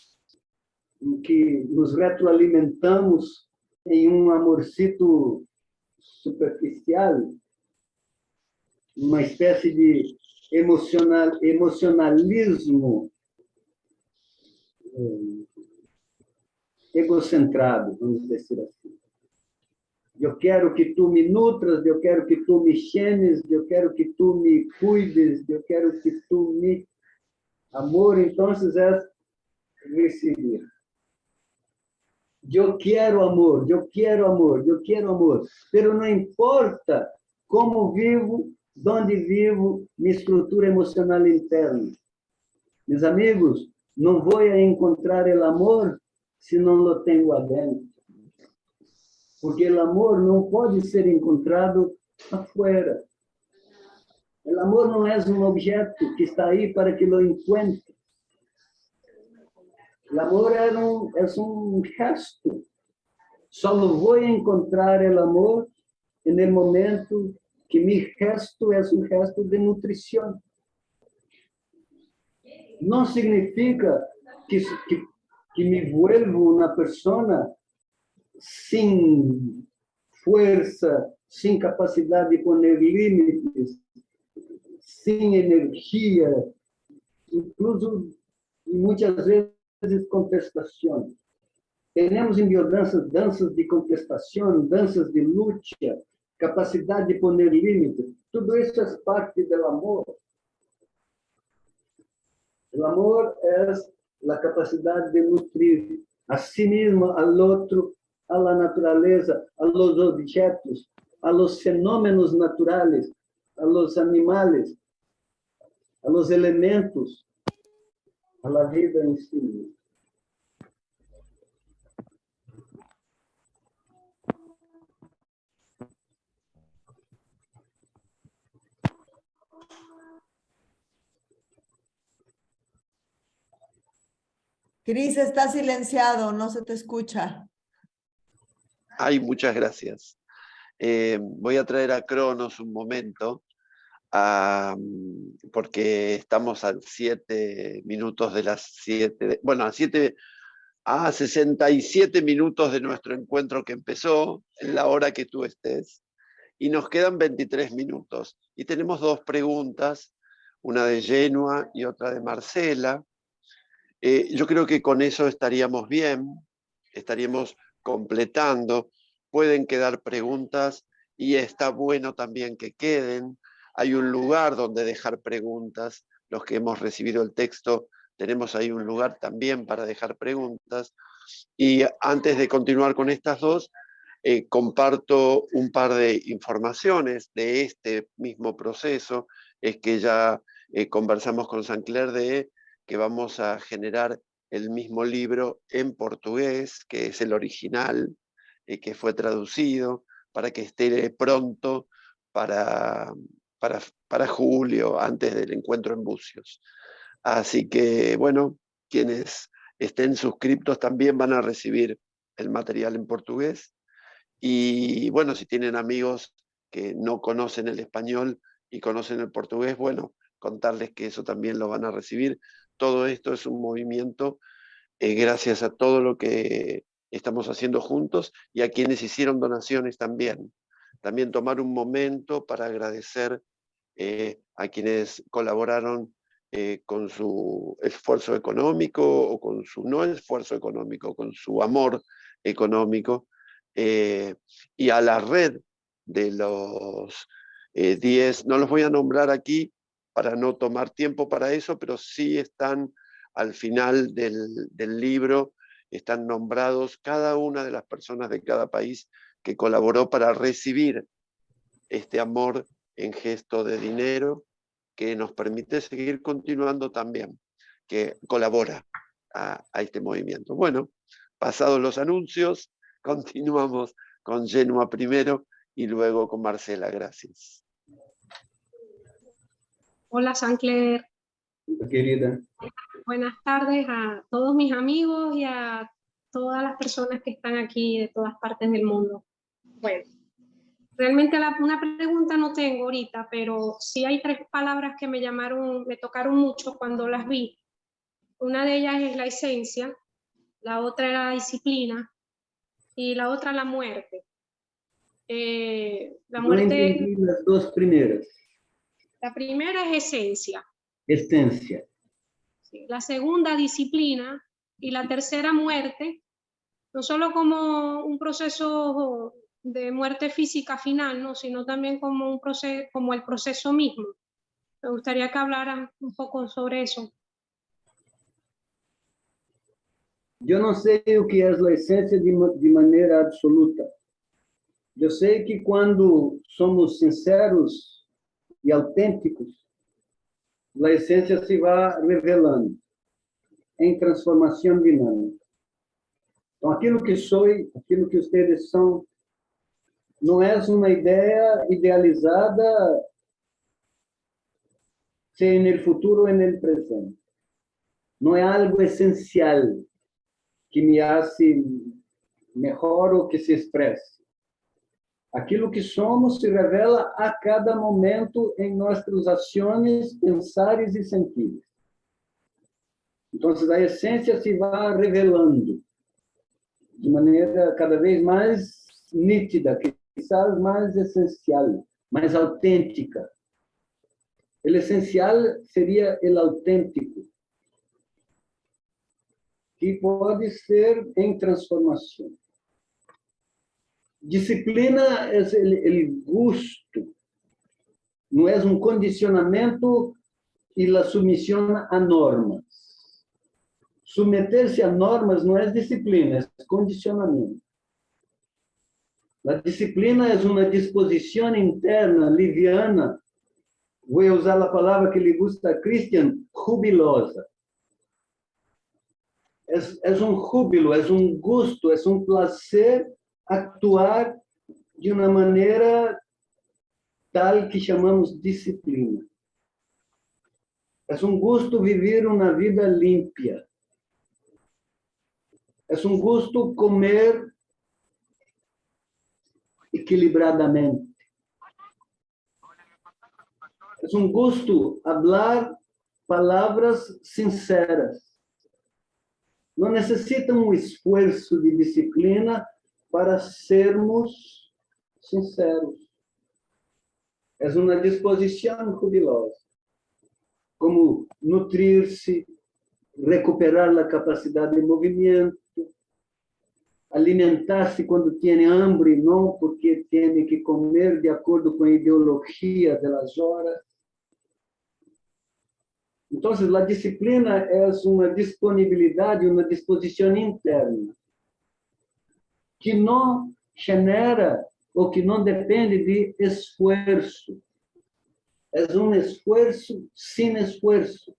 em que nos retroalimentamos em um amorcito superficial, uma espécie de emocionalismo egocentrado, vamos dizer assim. Eu quero que tu me nutras, eu quero que tu me chenes, eu quero que tu me cuides, eu quero que tu me... Amor, então, é receber. Eu quero amor, eu quero amor, eu quero amor. Pero não importa como vivo, onde vivo, minha estrutura emocional interna. Meus amigos, não vou encontrar o amor se não o tenho adentro. Porque o amor não pode ser encontrado afuera. O amor não é um objeto que está aí para que lo encontre. O amor é um gesto. Só vou encontrar o amor no momento que meu gesto é um gesto de nutrição. Não significa que me vuelvo uma pessoa sem força, sem capacidade de poner limites, sem energia, incluso muitas vezes contestação. Temos em biodanças danças de contestação, danças de luta, capacidade de poner limites. Tudo isso é parte do amor. O amor é a capacidade de nutrir a si mesmo, ao outro, a la natureza, a los objetos, a los fenômenos naturais, a los animales, a los elementos, a la vida em si. Cris, está silenciado, no se te escucha. Ay, muchas gracias. Voy a traer a Cronos un momento, porque estamos a 7 minutos de las 7, bueno, a 67 minutos de nuestro encuentro que empezó, en la hora que tú estés, y nos quedan 23 minutos. Y tenemos 2 preguntas, una de Genua y otra de Marcela. Yo creo que con eso estaríamos bien, estaríamos completando. Pueden quedar preguntas y está bueno también que queden. Hay un lugar donde dejar preguntas. Los que hemos recibido el texto, tenemos ahí un lugar también para dejar preguntas. Y antes de continuar con estas 2, comparto un par de informaciones de este mismo proceso. Es que ya conversamos con Sancler de que vamos a generar el mismo libro en portugués, que es el original, que fue traducido, para que esté pronto para julio, antes del encuentro en Bucios. Así que, bueno, quienes estén suscriptos también van a recibir el material en portugués. Y, bueno, si tienen amigos que no conocen el español y conocen el portugués, bueno, contarles que eso también lo van a recibir. Todo esto es un movimiento gracias a todo lo que estamos haciendo juntos y a quienes hicieron donaciones también. También tomar un momento para agradecer a quienes colaboraron con su esfuerzo económico o con su no esfuerzo económico, con su amor económico, y a la red de los 10, no los voy a nombrar aquí para no tomar tiempo para eso, pero sí están al final del libro, están nombrados cada una de las personas de cada país que colaboró para recibir este amor en gesto de dinero que nos permite seguir continuando también, que colabora a este movimiento. Bueno, pasados los anuncios, continuamos con Genua primero y luego con Marcela. Gracias. Hola, Sancler. Querida. Buenas tardes a todos mis amigos y a todas las personas que están aquí de todas partes del mundo. Bueno, realmente una pregunta no tengo ahorita, pero sí hay 3 palabras que me tocaron mucho cuando las vi. Una de ellas es la esencia, la otra era la disciplina y la otra la muerte. La muerte. No entendí las 2 primeras. La primera es esencia. Esencia. Sí. La segunda, disciplina, y la tercera, muerte, no solo como un proceso de muerte física final, ¿no? Sino también como un proceso, como el proceso mismo. Me gustaría que hablaran un poco sobre eso. Eu não sei o que é a essência de maneira absoluta. Eu sei que quando somos sinceros e autênticos, a essência se vai revelando em transformação dinâmica. Então, aquilo que sou, aquilo que vocês são, não é uma ideia idealizada, seja no futuro ou no presente. Não é algo essencial que me hace melhor ou que se expresse. Aquilo que somos se revela a cada momento em nossas ações, pensares e sentidos. Então, a essência se vai revelando de maneira cada vez mais nítida, quizás mais essencial, mais autêntica. O essencial seria o autêntico, que pode ser em transformação. Disciplina é o gosto, não é um condicionamento e a submissão a normas. Submeter-se a normas não é disciplina, é condicionamento. A disciplina é uma disposição interna, liviana, vou usar a palavra que lhe gusta a Christian, jubilosa. É um júbilo, é um gosto, é um prazer actuar de uma maneira tal que chamamos disciplina. É um gosto viver uma vida límpia. É um gosto comer equilibradamente. É um gosto falar palavras sinceras. Não necessita um esforço de disciplina para sermos sinceros. É uma disposição jubilosa. Como nutrir-se, recuperar a capacidade de movimento, alimentar-se quando tem hambre, não porque tem que comer de acordo com a ideologia das horas. Então, a disciplina é uma disponibilidade, uma disposição interna, que não genera ou que não depende de esforço. É um esforço sem esforço.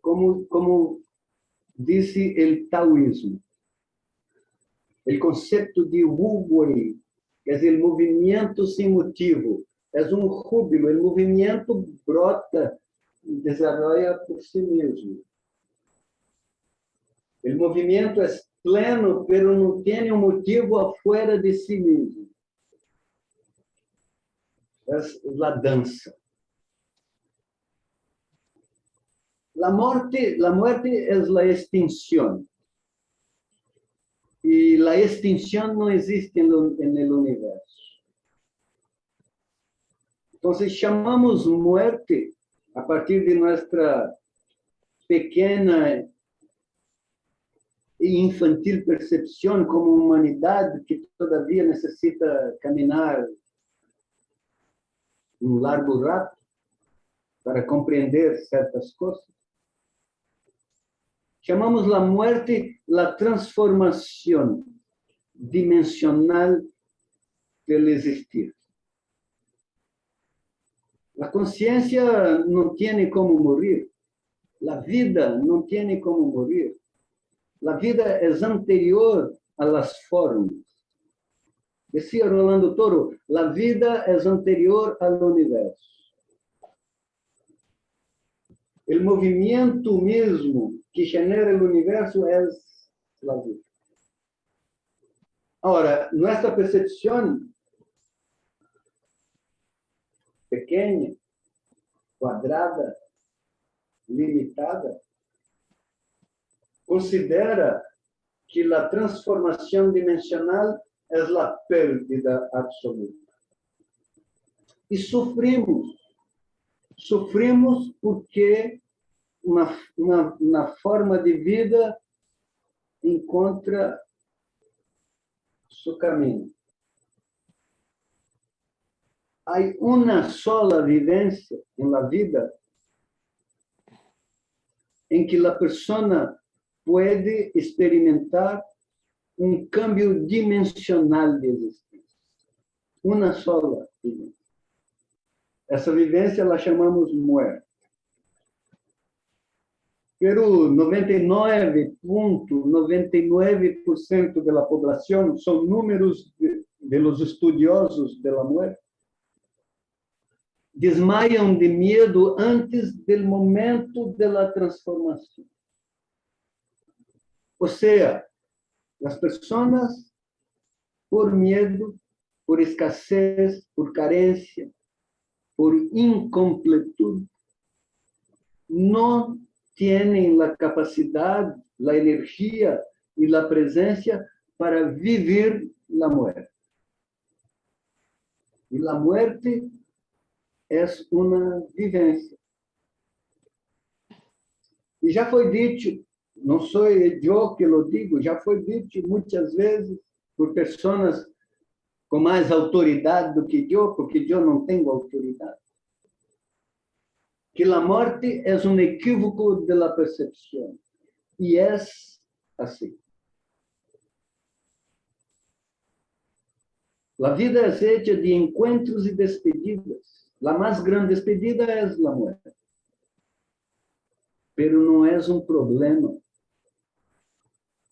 Como disse o taoísmo. O conceito de Wu Wei, quer dizer, o movimento sem motivo. É um júbilo, o movimento brota, desenvolve por si mesmo. O movimento é pleno, mas não tem um motivo afuera de si mesmo. É a dança. A morte é a extinção. E a extinção não existe no universo. Então, chamamos muerte a partir de nossa pequena e infantil percepção como humanidade que todavia necessita caminhar um largo rato para compreender certas coisas. Chamamos a muerte a transformação dimensional do existir. A consciência não tem como morrer. A vida não tem como morrer. A vida é anterior às formas. Dizia Rolando Toro, a vida é anterior ao universo. O movimento mesmo que genera o universo é a vida. Agora, nossa percepção pequena, quadrada, limitada, considera que a transformação dimensional é a perda absoluta. E sofrimos. Sofrimos porque uma forma de vida encontra seu caminho. Há uma sola vivência na vida em que a pessoa pode experimentar um cambio dimensional de existência. Uma sola vivência. Essa vivência ela chamamos muerte. Pero 99,99% da população são números de los estudiosos da muerte. Desmaiam de medo antes do momento da transformação. Ou seja, as pessoas, por medo, por escassez, por carência, por incompletude, não têm a capacidade, a energia e a presença para viver a muerte. E a muerte es una vivencia. Y ya fue dicho, no soy yo que lo digo, ya fue dicho muchas veces por personas con más autoridad do que yo, porque yo no tengo autoridad, que la muerte es un equívoco de la percepción. Y es así. La vida es hecha de encuentros y despedidas. La más grande despedida es la muerte. Pero no es un problema,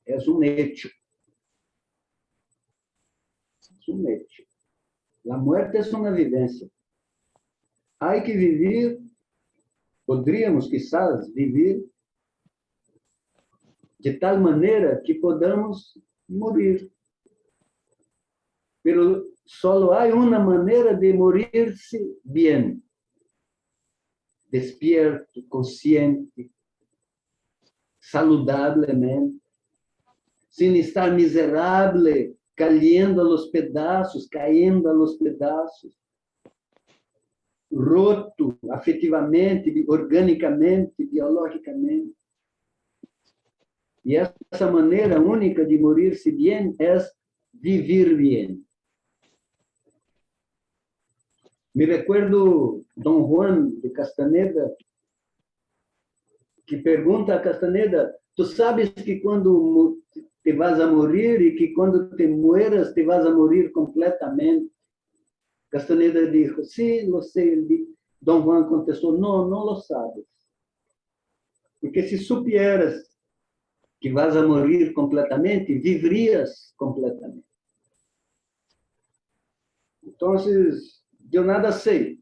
es un hecho. Es un hecho. La muerte es una vivencia. Hay que vivir, podríamos quizás vivir de tal manera que podamos morir. Pero solo hay una manera de morirse bien, despierto, consciente, saludablemente, sin estar miserable, cayendo a los pedazos, roto afetivamente, organicamente, biologicamente. Y esa manera única de morirse bien es vivir bien. Me recuerdo Don Juan de Castaneda, que pergunta a Castaneda, ¿tú sabes que cuando te vas a morir y que cuando te mueras te vas a morir completamente? Castaneda dijo, sí, lo sé. Don Juan contestó, no, no lo sabes. Porque si supieras que vas a morir completamente, vivirías completamente. Entonces, yo nada sé.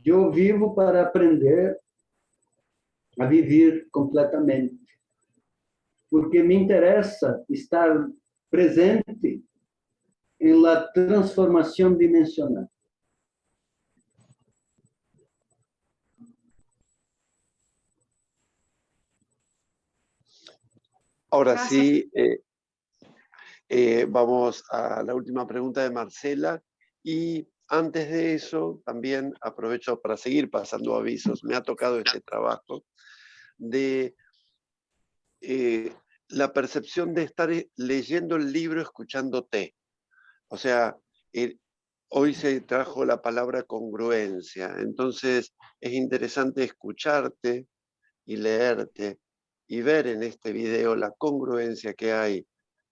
Yo vivo para aprender a vivir completamente. Porque me interesa estar presente en la transformación dimensional. Ahora Gracias. sí, vamos a la última pregunta de Marcela. Y antes de eso, también aprovecho para seguir pasando avisos. Me ha tocado este trabajo de la percepción de estar leyendo el libro escuchándote. O sea, hoy se trajo la palabra congruencia. Entonces, es interesante escucharte y leerte y ver en este video la congruencia que hay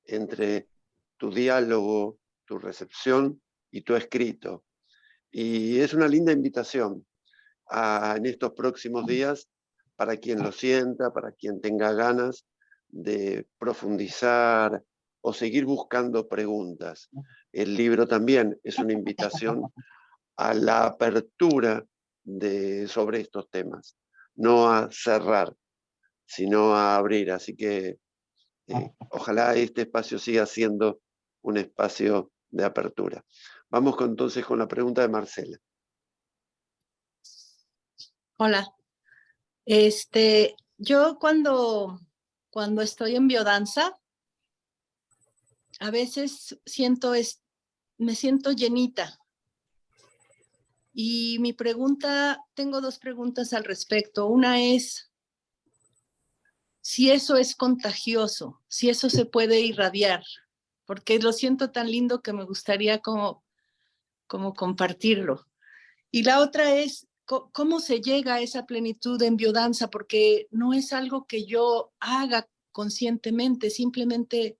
entre tu diálogo, tu recepción y tu escrito. Y es una linda invitación en estos próximos días para quien lo sienta, para quien tenga ganas de profundizar o seguir buscando preguntas. El libro también es una invitación a la apertura sobre estos temas, no a cerrar, sino a abrir. Así que ojalá este espacio siga siendo un espacio de apertura. Vamos entonces con la pregunta de Marcela. Hola. Yo cuando estoy en biodanza, a veces me siento llenita. Y tengo dos preguntas al respecto. Una es si eso es contagioso, si eso se puede irradiar, porque lo siento tan lindo que me gustaría como compartirlo. Y la otra es cómo se llega a esa plenitud en biodanza, porque no es algo que yo haga conscientemente, simplemente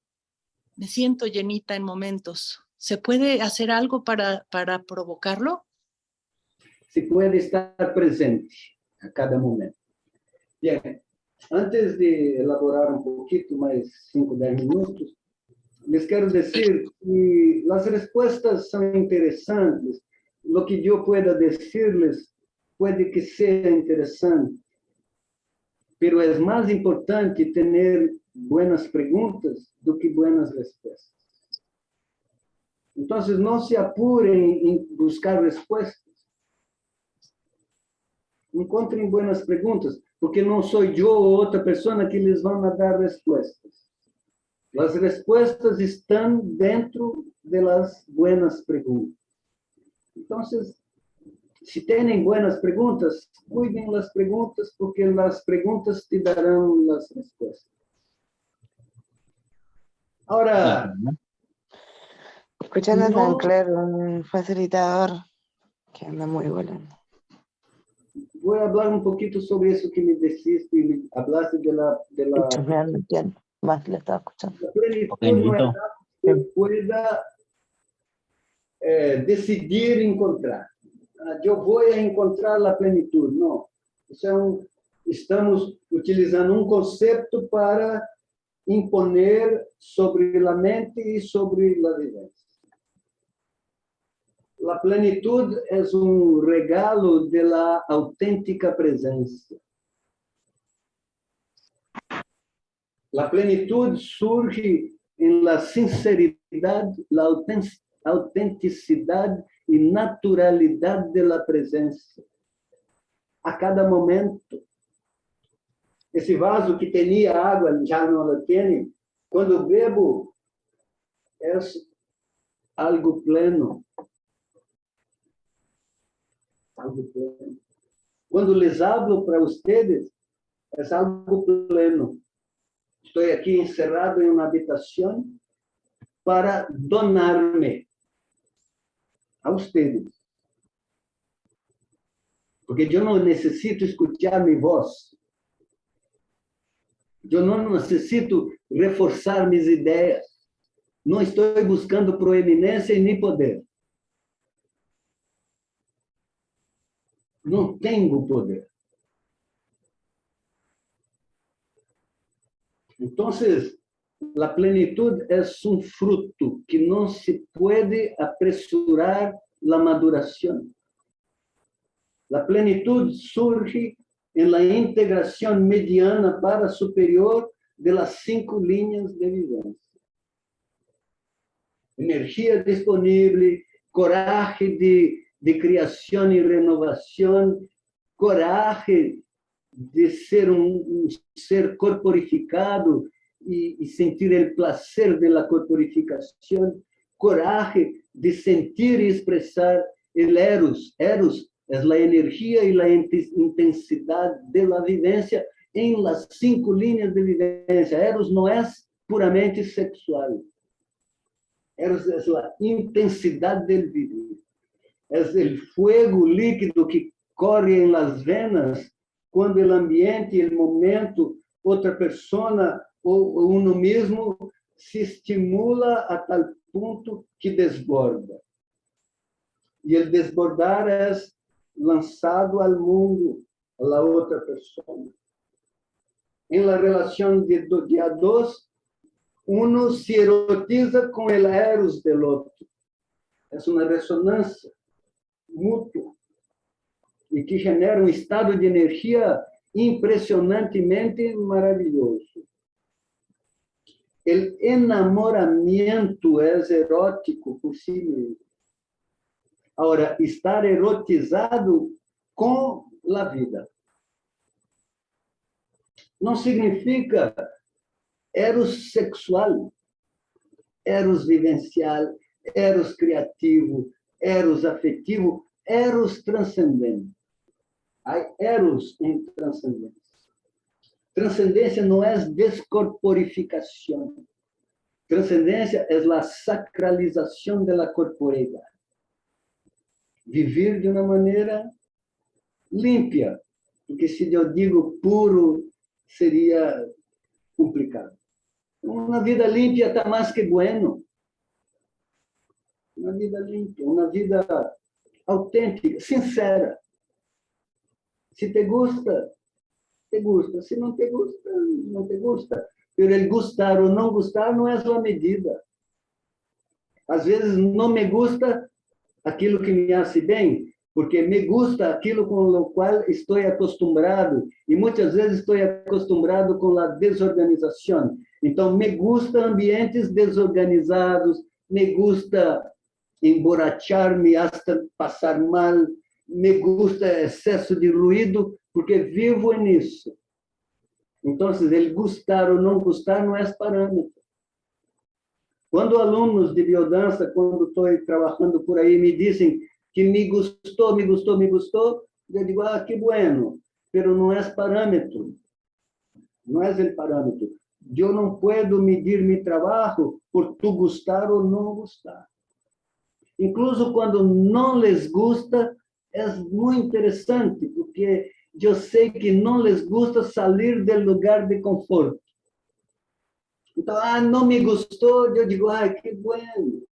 me siento llenita en momentos. ¿Se puede hacer algo para provocarlo? Se puede estar presente a cada momento. Bien, antes de elaborar un poquito, más 5 o 10 minutos, les quiero decir que las respuestas son interesantes. Lo que yo pueda decirles puede que sea interesante, pero es más importante tener buenas preguntas do que buenas respuestas. Entonces, no se apuren en buscar respuestas. Encontrem buenas preguntas, porque não sou eu ou outra pessoa que lhes vão dar respostas. As respostas estão dentro das buenas perguntas. Então, si tienen buenas preguntas, cuiden las preguntas, porque las preguntas te darán las respuestas. Ahora, Escuchando a no, Sancler, un facilitador que anda muy volando. voy a hablar un poquito sobre eso que me deciste y hablaste de la Chusmeando el tiempo. Más le estaba escuchando. la plenitud. Ok, No es listo. algo que pueda decidir encontrar. Yo voy a encontrar la plenitud. No. Estamos utilizando un concepto para imponer sobre la mente y sobre la vivencia. La plenitud es un regalo de la auténtica presencia. La plenitud surge en la sinceridad, la autenticidad y naturalidad de la presencia. A cada momento. Esse vaso que tinha água já não la tem. Quando bebo, é algo pleno. Algo pleno. Quando les hablo para ustedes, é algo pleno. Estou aqui encerrado em uma habitação para donar-me a ustedes. Porque eu não necessito escutar minha voz. Eu não necessito reforçar minhas ideias. Não estou buscando proeminência e nem poder. Não tenho poder. Então, a plenitude é um fruto que não se pode apressurar a maduração. A plenitude surge en la integración mediana para superior de las 5 líneas de vivencia. Energía disponible, coraje de creación y renovación, coraje de ser un ser corporificado y sentir el placer de la corporificación, coraje de sentir y expresar el eros. Eros es la energía y la intensidad de la vivencia en las 5 líneas de vivencia. Eros no es puramente sexual. Eros es la intensidad del vivir. Es el fuego líquido que corre en las venas cuando el ambiente, el momento, otra persona o uno mismo se estimula a tal punto que desborda. Y el desbordar es lançado al mundo, a la otra persona. En la relación de a dos, uno se erotiza con el eros del otro. Es una resonancia mútua y que genera un estado de energía impresionantemente maravilloso. El enamoramiento es erótico por sí mismo. Ahora, estar erotizado com a vida. Não significa eros sexual, eros vivencial, eros criativo, eros afetivo, eros transcendente. Há eros em transcendência. Transcendência não é descorporificação. Transcendência é a sacralização da corporeidade. Viver de uma maneira límpia, porque se eu digo puro, seria complicado. Uma vida límpia está mais que bueno. Uma vida límpia, uma vida autêntica, sincera. Se te gusta, te gusta. Se não te gusta, não te gusta. Pero el gustar ou não gustar não é a medida. Às vezes não me gusta aquilo que me hace bem, porque me gusta aquilo com o qual estou acostumado, e muitas vezes estou acostumado com a desorganização. Então, me gusta ambientes desorganizados, me gusta emborrachar-me hasta passar mal, me gusta excesso de ruído, porque vivo nisso. Então, el gustar ou não gustar não é parâmetro. Quando alunos de biodança, quando estou trabalhando por aí, me dizem, que me gustou, eu digo, ah, que bueno, pero não é parâmetro, não é o parâmetro. Eu não posso medir meu trabalho por tu gostar ou não gostar. Incluso quando não les gusta, é muito interessante, porque eu sei que não les gusta sair do lugar de conforto. Então, não me gostou, eu digo, que bueno.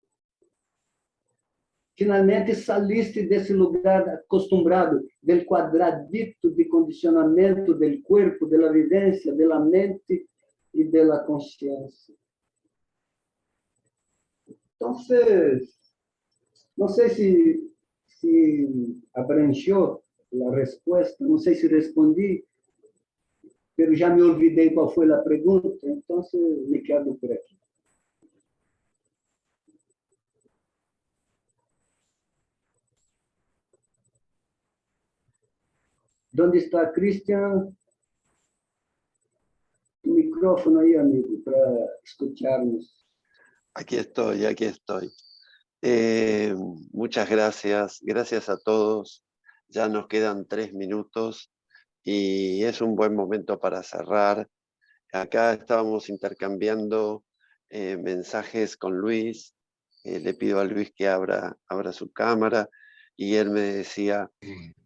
Finalmente saliste desse lugar acostumado, del quadradito de condicionamento do corpo, da vivência, da mente e da consciência. Então, não sei se abrangeu a resposta, não sei se respondi, mas já me olvidei qual foi a pergunta, então me quedo por aqui. Onde está Cristian? O micrófono aí, amigo, para escucharnos. Aquí estoy, aquí estoy. Muchas gracias, gracias a todos. Ya nos quedan 3 minutos y es un buen momento para cerrar. Acá estábamos intercambiando mensajes con Luis. Le pido a Luis que abra su cámara y él me decía,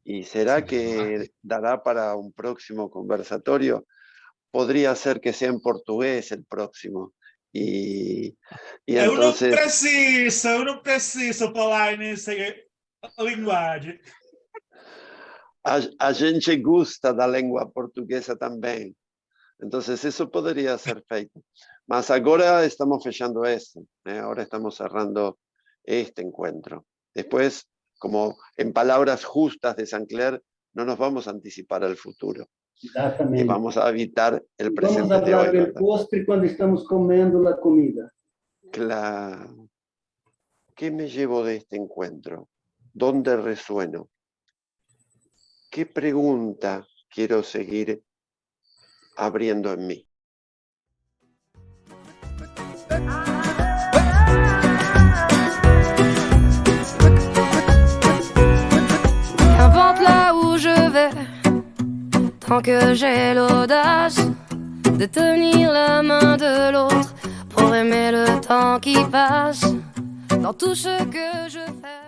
¿y será que dará para un próximo conversatorio? Podría ser que sea en portugués el próximo. Y entonces... Eu não preciso falar nessa linguagem. A gente gusta da língua portuguesa também. Entonces eso podría ser feito. Mas agora estamos fechando esto. Ahora estamos cerrando este encuentro. Después, como en palabras justas de Saint-Clair, no nos vamos a anticipar al futuro. Exatamente. Vamos a habitar el presente Vamos a de hoy. hablar del postre cuando estamos comiendo la comida. Claro. ¿Qué me llevo de este encuentro? ¿Dónde resueno? ¿Qué pregunta quiero seguir abriendo en mí? Qu'importe là où je vais, tant que j'ai l'audace de tenir la main de l'autre pour aimer le temps qui passe dans tout ce que je fais.